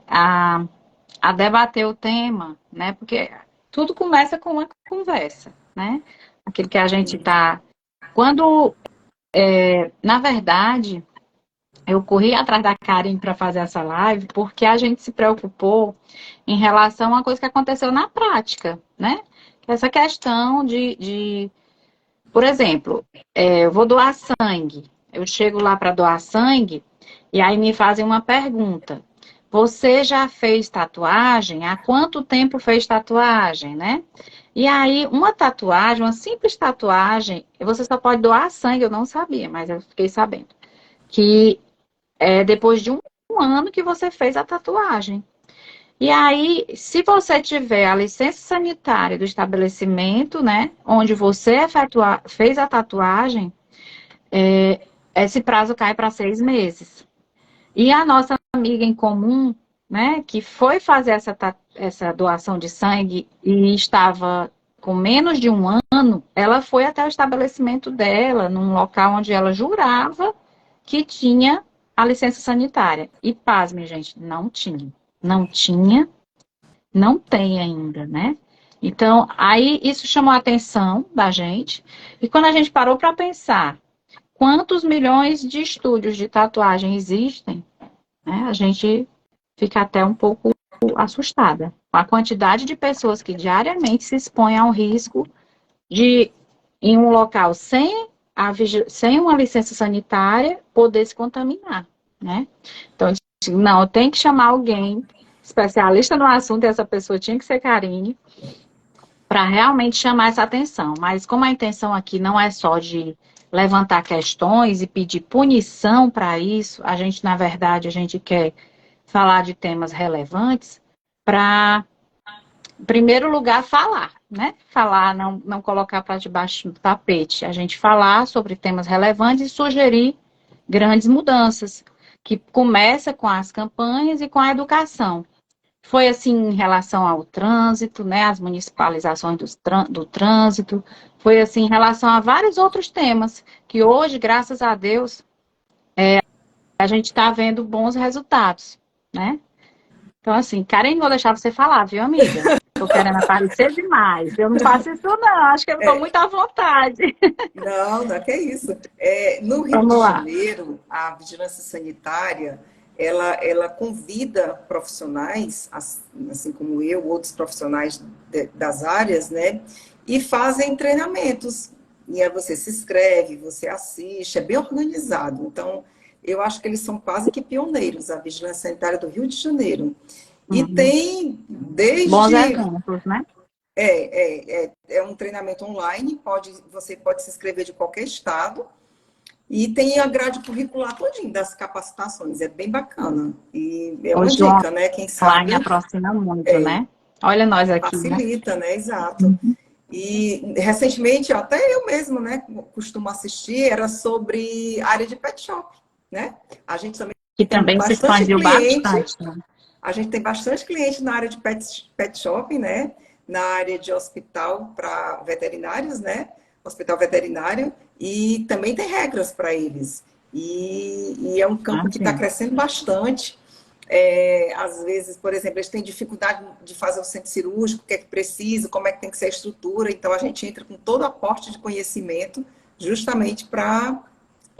a debater o tema, né? Porque tudo começa com uma conversa, né? Aquilo que a gente está. Quando, na verdade, eu corri atrás da Karen para fazer essa live porque a gente se preocupou em relação a uma coisa que aconteceu na prática, né? Essa questão por exemplo, eu vou doar sangue. Eu chego lá para doar sangue e aí me fazem uma pergunta. você já fez tatuagem? Há quanto tempo fez tatuagem, né? E aí, uma tatuagem, uma simples tatuagem, você só pode doar sangue, eu não sabia, mas eu fiquei sabendo. Que é depois de um ano que você fez a tatuagem. E aí, se você tiver a licença sanitária do estabelecimento, né, onde você fez a tatuagem, esse prazo cai para 6 meses. E a nossa amiga em comum, né, que foi fazer essa doação de sangue e estava com menos de um ano, ela foi até o estabelecimento dela, num local onde ela jurava que tinha a licença sanitária. E pasme, gente, não tinha. Não tinha, não tem ainda, né? Então, aí isso chamou a atenção da gente. E quando a gente parou para pensar quantos milhões de estúdios de tatuagem existem, né, a gente fica até um pouco assustada com a quantidade de pessoas que diariamente se expõem ao risco de, em um local sem uma licença sanitária, poder se contaminar, né? Então, não, tem que chamar alguém especialista no assunto, e essa pessoa tinha que ser Karine, para realmente chamar essa atenção. Mas como a intenção aqui não é só de levantar questões e pedir punição para isso, a gente, na verdade, a gente quer falar de temas relevantes para, em primeiro lugar, falar, né? Falar, não colocar para debaixo do tapete. A gente falar sobre temas relevantes e sugerir grandes mudanças, que começa com as campanhas e com a educação. Foi assim em relação ao trânsito, né, as municipalizações do trânsito, foi assim em relação a vários outros temas, que hoje, graças a Deus, a gente está vendo bons resultados, né? Então, assim, Karen, vou deixar você falar, viu, amiga? Estou querendo aparecer demais. Eu não faço isso, não. Acho que eu estou muito à vontade. Não, não é que é isso. No Rio Vamos de lá. Janeiro, a vigilância sanitária, ela convida profissionais, assim como eu, outros profissionais das áreas, né, e fazem treinamentos. E aí você se inscreve, você assiste, é bem organizado. Então, eu acho que eles são quase que pioneiros, a vigilância sanitária do Rio de Janeiro. E Uhum. tem Bons desde exemplos, né? é um treinamento online, você pode se inscrever de qualquer estado e tem a grade curricular todinha das capacitações, é bem bacana. E é uma Hoje dica, né? Quem o online sabe aproxima muito, né? Olha nós aqui, né? facilita, né? Exato. E recentemente, até eu mesma, né, costumo assistir, era sobre área de pet shop, né? A gente também Que tem também se bastante expandiu cliente. bastante, né? A gente tem bastante cliente na área de pet shop, né? Na área de hospital para veterinários, né? Hospital veterinário, e também tem regras para eles. E é um campo que está Imagina. crescendo bastante. Às vezes, por exemplo, eles têm dificuldade de fazer o centro cirúrgico, o que é que precisa, como é que tem que ser a estrutura. Então, a gente entra com todo aporte de conhecimento, justamente para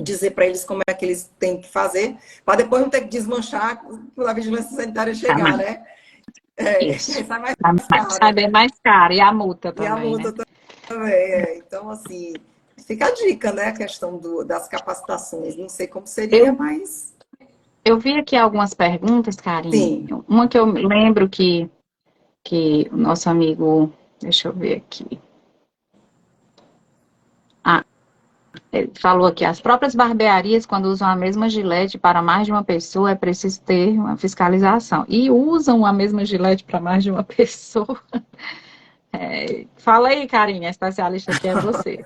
dizer para eles como é que eles têm que fazer, para depois não ter que desmanchar quando a vigilância sanitária Tá chegar, mais. né? Isso. Sai mais Sai caro. bem mais caro. E a multa E a também, né? multa também. Então, assim, fica a dica, né? A questão das capacitações. Não sei como seria, Eu, mas eu vi aqui algumas perguntas, Karine. sim. Uma que eu lembro que o nosso amigo. Deixa eu ver aqui. Ah, ele falou aqui, as próprias barbearias, quando usam a mesma gilete para mais de uma pessoa, é preciso ter uma fiscalização. E usam a mesma gilete para mais de uma pessoa. Fala aí, Karine, a especialista aqui é você.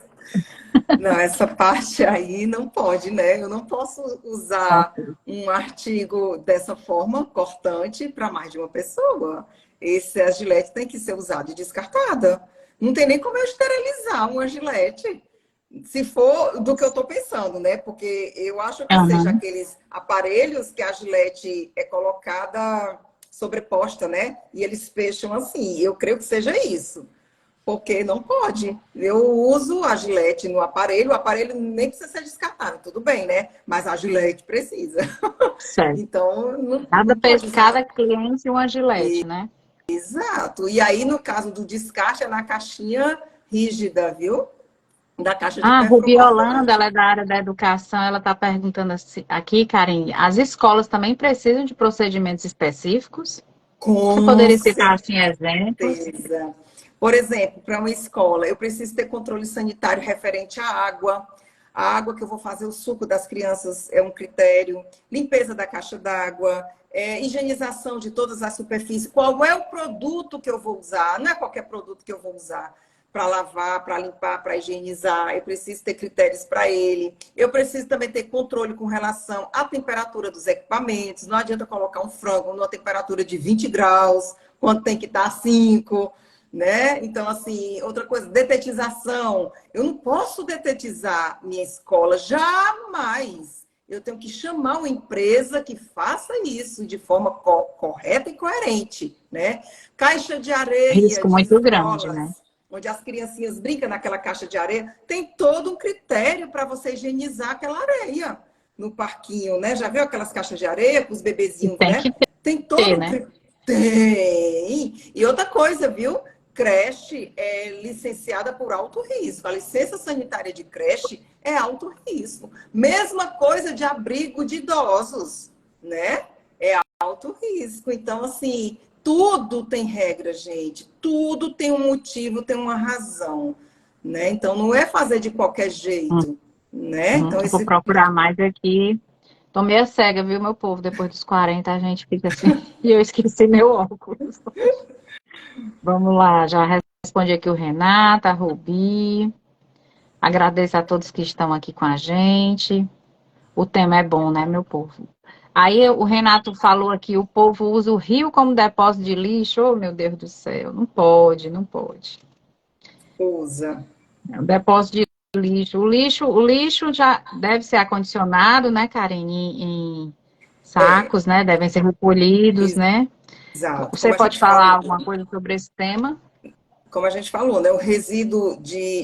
Não, essa parte aí não pode, né? Eu não posso usar um artigo dessa forma, cortante, para mais de uma pessoa. A gilete tem que ser usada e descartada. Não tem nem como eu esterilizar uma gilete. Se for do que eu estou pensando, né? Porque eu acho que seja Uhum. aqueles aparelhos que a gilete é colocada sobreposta, né? E eles fecham assim. Eu creio que seja isso. Porque não pode. Eu uso a gilete no aparelho, o aparelho nem precisa ser descartável, tudo bem, né? Mas a gilete precisa. Certo. Então, não pode Cada usar. cliente uma gilete, né? Exato. E aí, no caso do descarte, é na caixinha rígida, viu? da caixa de Ah, Rubi Holanda, perfluoroalquilante. ela é da área da educação, ela está perguntando aqui, Karen, as escolas também precisam de procedimentos específicos? Você Com poderia citar, assim, exemplos? certeza. Por exemplo, para uma escola, eu preciso ter controle sanitário referente à água. A água que eu vou fazer o suco das crianças é um critério. Limpeza da caixa d'água, higienização de todas as superfícies. Qual é o produto que eu vou usar? Não é qualquer produto que eu vou usar para lavar, para limpar, para higienizar. Eu preciso ter critérios para ele. Eu preciso também ter controle com relação à temperatura dos equipamentos. Não adianta colocar um frango numa temperatura de 20 graus, quando tem que estar 5, né? Então, assim, outra coisa, detetização. Eu não posso detetizar minha escola, jamais. Eu tenho que chamar uma empresa que faça isso de forma correta e coerente, né? Caixa de areia Risco de muito grande, né? escolas, onde as criancinhas brincam naquela caixa de areia, tem todo um critério para você higienizar aquela areia no parquinho, né? Já viu aquelas caixas de areia com os E bebezinhos, tem né? que Tem ter, todo um né? critério. Tem! E outra coisa, viu? Creche é licenciada por alto risco. A licença sanitária de creche é alto risco. Mesma coisa de abrigo de idosos, né? É alto risco. Então, assim, tudo tem regra, gente. Tudo tem um motivo, tem uma razão, né? Então, não é fazer de qualquer jeito, né? Uhum. Então, Eu vou esse procurar mais aqui. Tô meio cega, viu, meu povo? Depois dos 40 a gente fica assim. E eu esqueci meu óculos. Vamos lá, já respondi aqui o Renata, a Rubi. Agradeço a todos que estão aqui com a gente. O tema é bom, né, meu povo? Aí o Renato falou aqui, o povo usa o rio como depósito de lixo. Oh, meu Deus do céu, não pode, não pode. usa. É um depósito de lixo. O lixo já deve ser acondicionado, né, Karen, em É, sacos, né? Devem ser recolhidos, né? exato. Você Como a pode gente falar falou, alguma coisa sobre esse tema? como a gente falou, né, o resíduo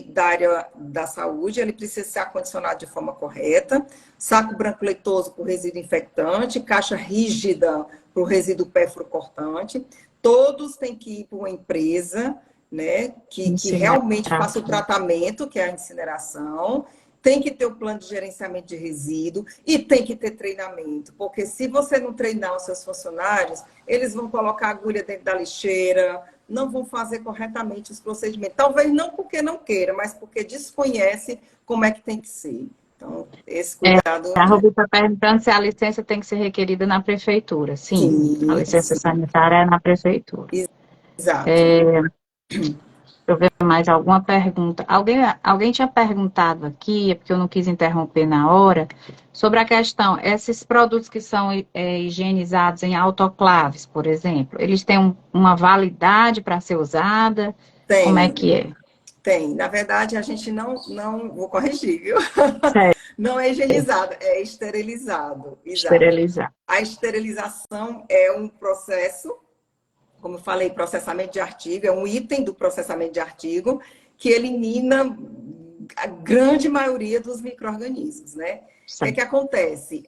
da área da saúde, ele precisa ser acondicionado de forma correta, saco branco leitoso para o resíduo infectante, caixa rígida para o resíduo perfluorocortante, todos têm que ir para uma empresa, né, que realmente Incinerar. faça o tratamento, que é a incineração, tem que ter o plano de gerenciamento de resíduo e tem que ter treinamento, porque se você não treinar os seus funcionários, eles vão colocar agulha dentro da lixeira, não vão fazer corretamente os procedimentos. Talvez não porque não queira, mas porque desconhece como é que tem que ser. Então, esse É, cuidado, a Rubi está perguntando se a licença tem que ser requerida na prefeitura. Sim, a sim, licença sim, sanitária é na prefeitura. exato. Deixa eu ver mais alguma pergunta. Alguém tinha perguntado aqui, é porque eu não quis interromper na hora, sobre a questão, esses produtos que são higienizados em autoclaves, por exemplo, eles têm uma validade para ser usada? Como é Tem, que é? tem. Na verdade, a gente não vou corrigir, viu? Certo, Não é higienizado, é esterilizado. Exato. esterilizar. A esterilização é um processo, como eu falei, processamento de artigo, é um item do processamento de artigo que elimina a grande maioria dos micro-organismos, né? O que é Certo. que acontece?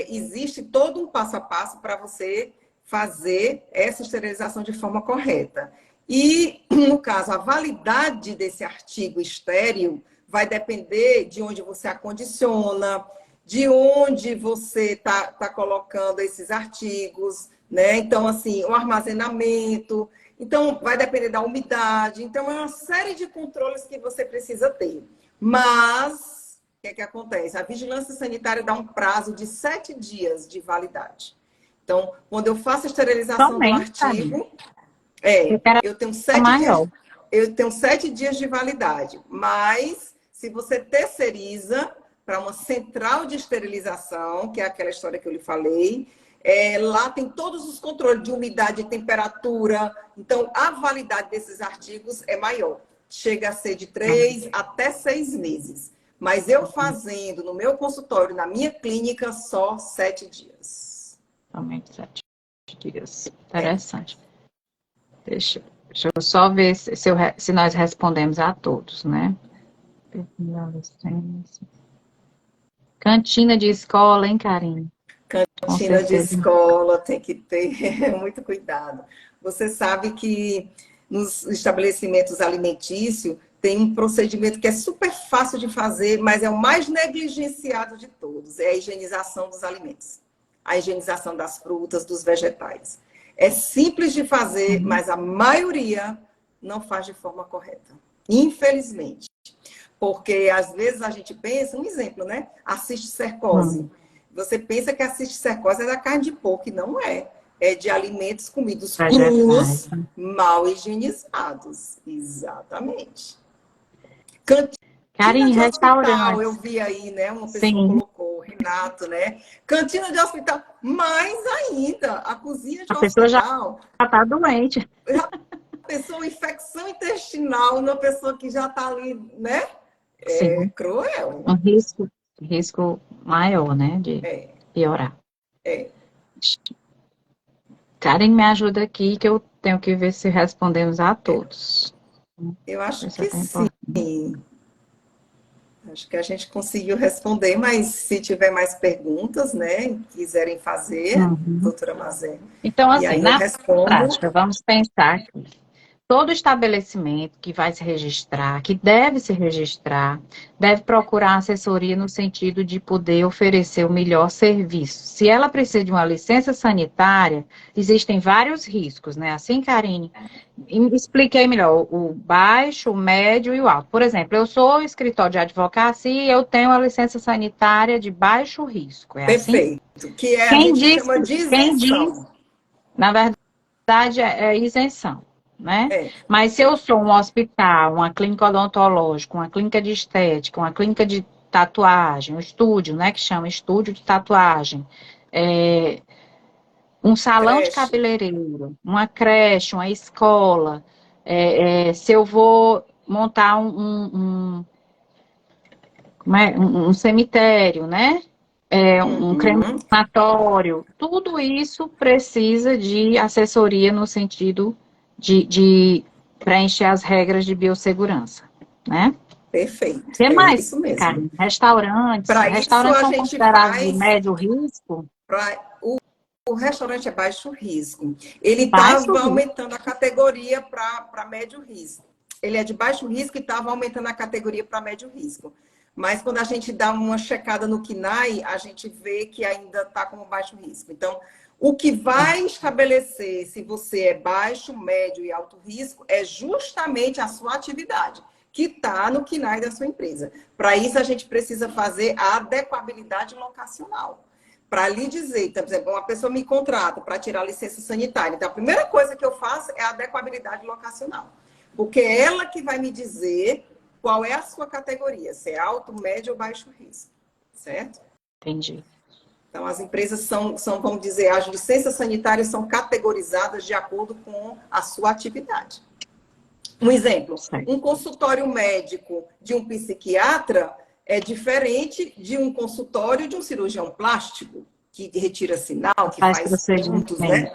Existe todo um passo a passo para você fazer essa esterilização de forma correta. E, no caso, a validade desse artigo estéril vai depender de onde você acondiciona, de onde você tá colocando esses artigos, né? Então, assim, o armazenamento. Então, vai depender da umidade. Então, é uma série de controles que você precisa ter. Mas, o que é que acontece? A vigilância sanitária dá um prazo de 7 dias de validade. Então, quando eu faço a esterilização do Somente, Karine. artigo, Eu quero eu tenho a 7 dias, maior. eu tenho 7 dias de validade. Mas, se você terceiriza para uma central de esterilização, que é aquela história que eu lhe falei, lá tem todos os controles de umidade e temperatura. Então, a validade desses artigos é maior. Chega a ser de 3 até 6 meses. Mas eu fazendo no meu consultório, na minha clínica, só 7 dias. Somente 7 dias. É. Interessante. Deixa eu só ver se nós respondemos a todos, né? Cantina de escola, hein, Karine? Com Cantina de certeza. escola tem que ter muito cuidado. Você sabe que nos estabelecimentos alimentícios tem um procedimento que é super fácil de fazer, mas é o mais negligenciado de todos, é a higienização dos alimentos. A higienização das frutas, dos vegetais. É simples de fazer, mas a maioria não faz de forma correta. Infelizmente. Porque, às vezes, a gente pensa, um exemplo, né? A cisticercose. Você pensa que a cisticercose é da carne de porco, e não é. É de alimentos comidos crus, mal higienizados. Exatamente. Karine, Cantina de hospital, eu restaurantes. vi aí, né? Uma pessoa Sim, colocou, Renato, né? Cantina de hospital. Mais ainda, a cozinha de a pessoa já hospital. está doente. A pessoa, infecção intestinal, uma pessoa que já está ali, né? É Sim, cruel. um risco maior, né, de piorar. É. Karen, me ajuda aqui que eu tenho que ver se respondemos a todos. Eu acho Isso é que até sim. importante. Acho que a gente conseguiu responder, mas se tiver mais perguntas, né, quiserem fazer, doutora Mazé, Então, e assim, aí eu na respondo. prática, vamos pensar que todo estabelecimento que vai se registrar, que deve se registrar, deve procurar assessoria no sentido de poder oferecer o melhor serviço. Se ela precisa de uma licença sanitária, existem vários riscos, né? Assim, Karine, expliquei melhor o baixo, o médio e o alto. Por exemplo, eu sou escritório de advocacia e eu tenho a licença sanitária de baixo risco. É assim? Perfeito. Que é, a Quem gente diz, chama de quem diz, isenção. na verdade, é isenção, né? É, Mas se eu sou um hospital, uma clínica odontológica, uma clínica de estética, uma clínica de tatuagem, um estúdio, né, que chama estúdio de tatuagem, um salão de creche. cabeleireiro, uma creche, uma escola, se eu vou montar um cemitério, né? Um Uhum. crematório, tudo isso precisa de assessoria no sentido de preencher as regras de biossegurança, né? O Perfeito. que É mais, isso mesmo. Karen? Restaurantes. Para isso, Restaurantes a são gente considerados de faz. médio risco? O restaurante é baixo risco. Ele Baixo estava risco. aumentando a categoria para médio risco. Ele é de baixo risco e estava aumentando a categoria para médio risco. Mas quando a gente dá uma checada no KNAI, a gente vê que ainda está como baixo risco. Então, o que vai estabelecer se você é baixo, médio e alto risco é justamente a sua atividade, que está no KNAI da sua empresa. Para isso, a gente precisa fazer a adequabilidade locacional. Para lhe dizer, então, por exemplo, uma pessoa me contrata para tirar a licença sanitária. Então, a primeira coisa que eu faço é a adequabilidade locacional. Porque é ela que vai me dizer qual é a sua categoria, se é alto, médio ou baixo risco. Certo? Entendi. Então, as empresas vamos dizer, as licenças sanitárias são categorizadas de acordo com a sua atividade. Um exemplo, Certo. um consultório médico de um psiquiatra é diferente de um consultório de um cirurgião plástico, que retira sinal, que Faz faz procedimento. pontos, né?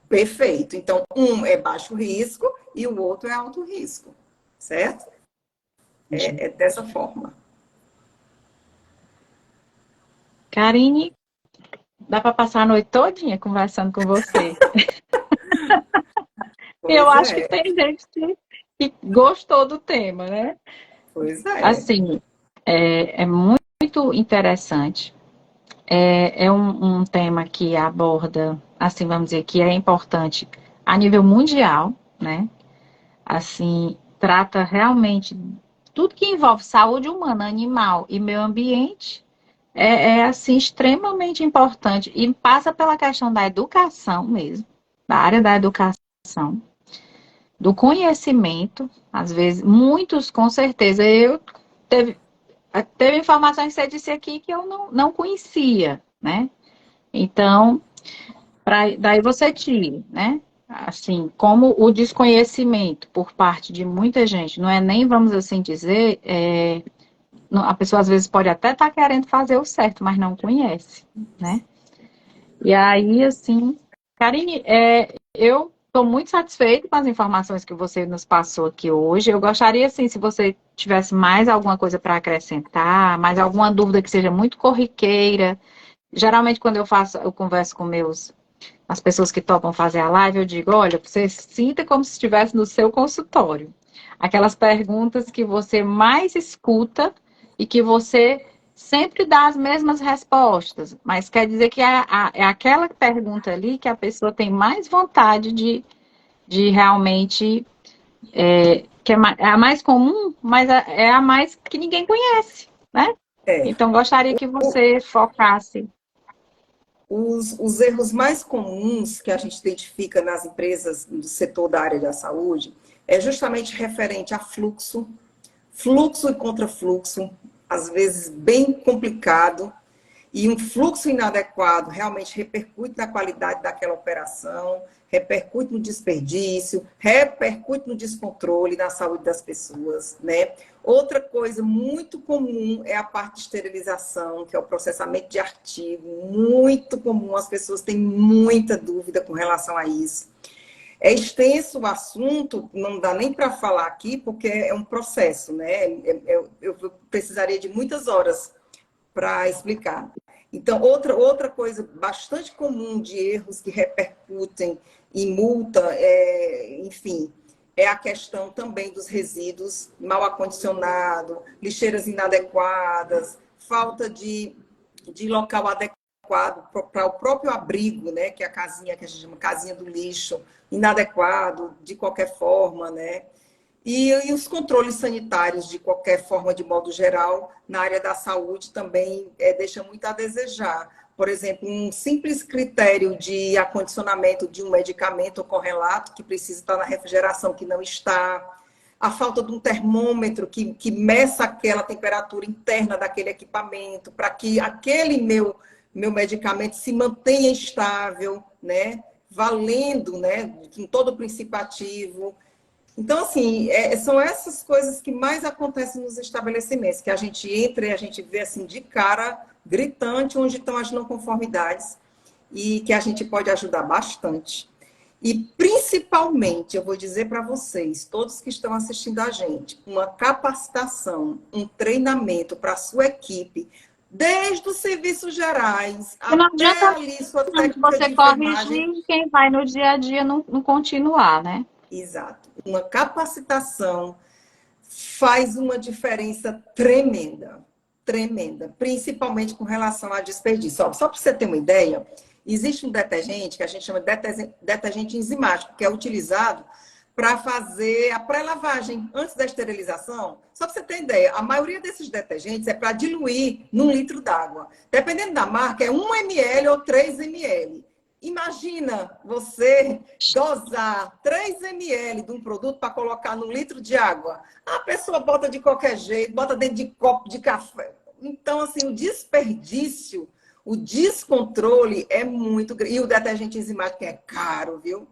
Perfeito. Então, um é baixo risco e o outro é alto risco, certo? É dessa forma. Karine, dá para passar a noite todinha conversando com você. Eu Pois acho que é, tem gente que gostou do tema, né? pois é. Assim, é muito interessante. É um tema que aborda, assim, vamos dizer, que é importante a nível mundial, né? Assim, trata realmente tudo que envolve saúde humana, animal e meio ambiente assim, extremamente importante e passa pela questão da educação mesmo, da área da educação, do conhecimento, às vezes, muitos, com certeza, teve, teve informações que você disse aqui que eu não conhecia, né? Então, daí você tira, né? Assim, como o desconhecimento por parte de muita gente, não é nem, vamos assim dizer, a pessoa às vezes pode até estar querendo fazer o certo, mas não conhece, né? E aí, assim, Karine, eu estou muito satisfeita com as informações que você nos passou aqui hoje. Eu gostaria, assim, se você tivesse mais alguma coisa para acrescentar, mais alguma dúvida que seja muito corriqueira. Geralmente, quando eu converso com as pessoas que topam fazer a live, eu digo, olha, você sinta como se estivesse no seu consultório. aquelas perguntas que você mais escuta e que você sempre dá as mesmas respostas, mas quer dizer que é aquela pergunta ali que a pessoa tem mais vontade de realmente, que é a mais comum, mas é a mais que ninguém conhece, né? É. Então, gostaria que você focasse. Os erros mais comuns que a gente identifica nas empresas do setor da área da saúde é justamente referente a fluxo, fluxo e contrafluxo, às vezes bem complicado, e um fluxo inadequado realmente repercute na qualidade daquela operação, repercute no desperdício, repercute no descontrole na saúde das pessoas, né? Outra coisa muito comum é a parte de esterilização, que é o processamento de artigo, muito comum, as pessoas têm muita dúvida com relação a isso. É extenso o assunto, não dá nem para falar aqui, porque é um processo, né? Eu precisaria de muitas horas para explicar. Então, outra coisa bastante comum de erros que repercutem em multa, enfim, é a questão também dos resíduos mal acondicionados, lixeiras inadequadas, falta de local adequado para o próprio abrigo, né, que é a casinha que a gente chama casinha do lixo, inadequado de qualquer forma, né? E os controles sanitários, de qualquer forma, de modo geral, na área da saúde também deixa muito a desejar. Por exemplo, um simples critério de acondicionamento de um medicamento correlato, que precisa estar na refrigeração, que não está. A falta de um termômetro que meça aquela temperatura interna daquele equipamento, para que aquele meu medicamento se mantenha estável, né? Valendo, né? Com todo o princípio ativo. Então, assim, são essas coisas que mais acontecem nos estabelecimentos, que a gente entra e a gente vê, assim, de cara, gritante, onde estão as não conformidades e que a gente pode ajudar bastante. E, principalmente, eu vou dizer para vocês, todos que estão assistindo a gente, uma capacitação, um treinamento para a sua equipe, desde os serviços gerais E não até adianta ali sua técnica você de enfermagem. corrigir quem vai no dia a dia não continuar, né? Exato. Uma capacitação faz uma diferença tremenda, tremenda, principalmente com relação a desperdício. Só para você ter uma ideia, existe um detergente que a gente chama de detergente enzimático, que é utilizado para fazer a pré-lavagem antes da esterilização. Só para você ter ideia, a maioria desses detergentes é para diluir num litro d'água. Dependendo da marca, é 1 ml ou 3 ml. Imagina você dosar 3 ml de um produto para colocar num litro de água. A pessoa bota de qualquer jeito, bota dentro de copo de café. Então, assim, o desperdício, o descontrole é muito grande. E o detergente enzimático é caro, viu?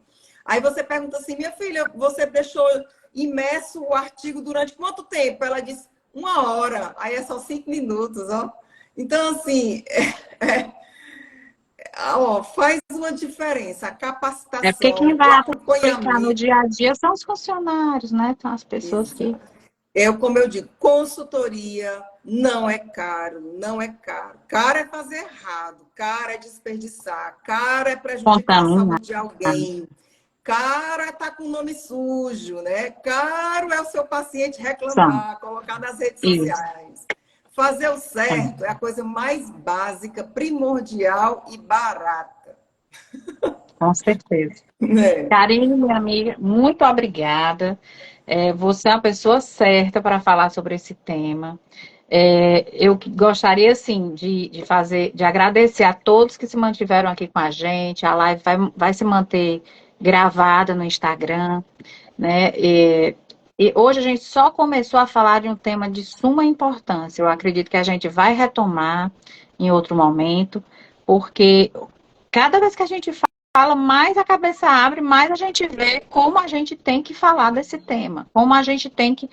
Aí você pergunta assim, minha filha, você deixou imerso o artigo durante quanto tempo? Ela diz, 1 hora. Aí é só 5 minutos, ó. Então, assim, faz uma diferença. A É porque capacitação, quem o vai aplicar no acompanhamento. dia a dia são os funcionários, né? São as pessoas que. Exato. Como eu digo, consultoria não é caro, não é caro. Caro é fazer errado, caro é desperdiçar, caro é prejudicar a Contaminar. saúde de alguém, caro é estar com o nome sujo, né? Caro é o seu paciente São. reclamar, colocar nas redes Isso. sociais. Fazer o certo é a coisa mais básica, primordial e barata. Com certeza. Né? Karine, minha amiga, muito obrigada. Você é a pessoa certa para falar sobre esse tema. Eu gostaria, assim, de agradecer a todos que se mantiveram aqui com a gente. A live vai se manter gravada no Instagram, né? E hoje a gente só começou a falar de um tema de suma importância. Eu acredito que a gente vai retomar em outro momento, porque cada vez que a gente fala, mais a cabeça abre, mais a gente vê como a gente tem que falar desse tema, como a gente tem que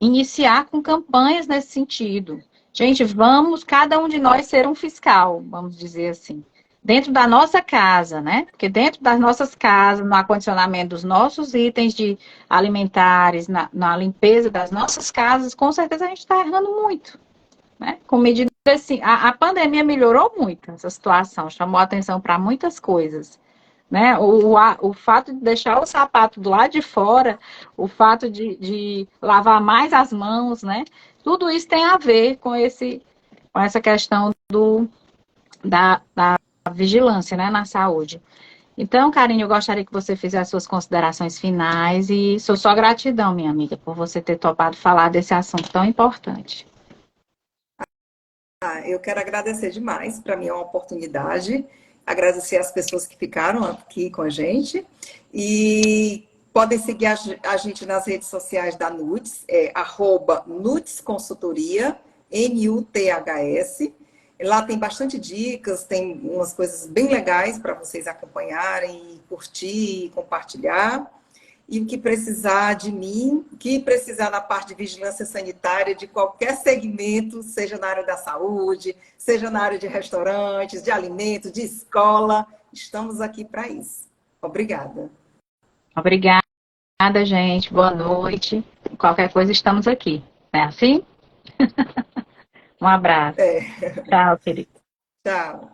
iniciar com campanhas nesse sentido. Gente, vamos, cada um de nós, ser um fiscal, vamos dizer assim. Dentro da nossa casa, né? Porque dentro das nossas casas, no acondicionamento dos nossos itens de alimentares, na limpeza das nossas casas, com certeza a gente está errando muito, né? Com medidas assim, a pandemia melhorou muito essa situação, chamou a atenção para muitas coisas, né? O fato de deixar o sapato do lado de fora, o fato de lavar mais as mãos, né? Tudo isso tem a ver com essa questão da vigilância, né, na saúde. Então, Karine, eu gostaria que você fizesse as suas considerações finais e sou só gratidão, minha amiga, por você ter topado falar desse assunto tão importante. Eu quero agradecer demais, para mim é uma oportunidade, agradecer as pessoas que ficaram aqui com a gente e podem seguir a gente nas redes sociais da NUTS, @NUTS Consultoria, NUTHS. Lá tem bastante dicas, tem umas coisas bem legais para vocês acompanharem, curtir e compartilhar. E o que precisar de mim, o que precisar na parte de vigilância sanitária de qualquer segmento, seja na área da saúde, seja na área de restaurantes, de alimentos, de escola, estamos aqui para isso. Obrigada. Obrigada, gente. Boa noite. Qualquer coisa, estamos aqui. Não é assim? Um abraço. Tchau, querido. Tchau.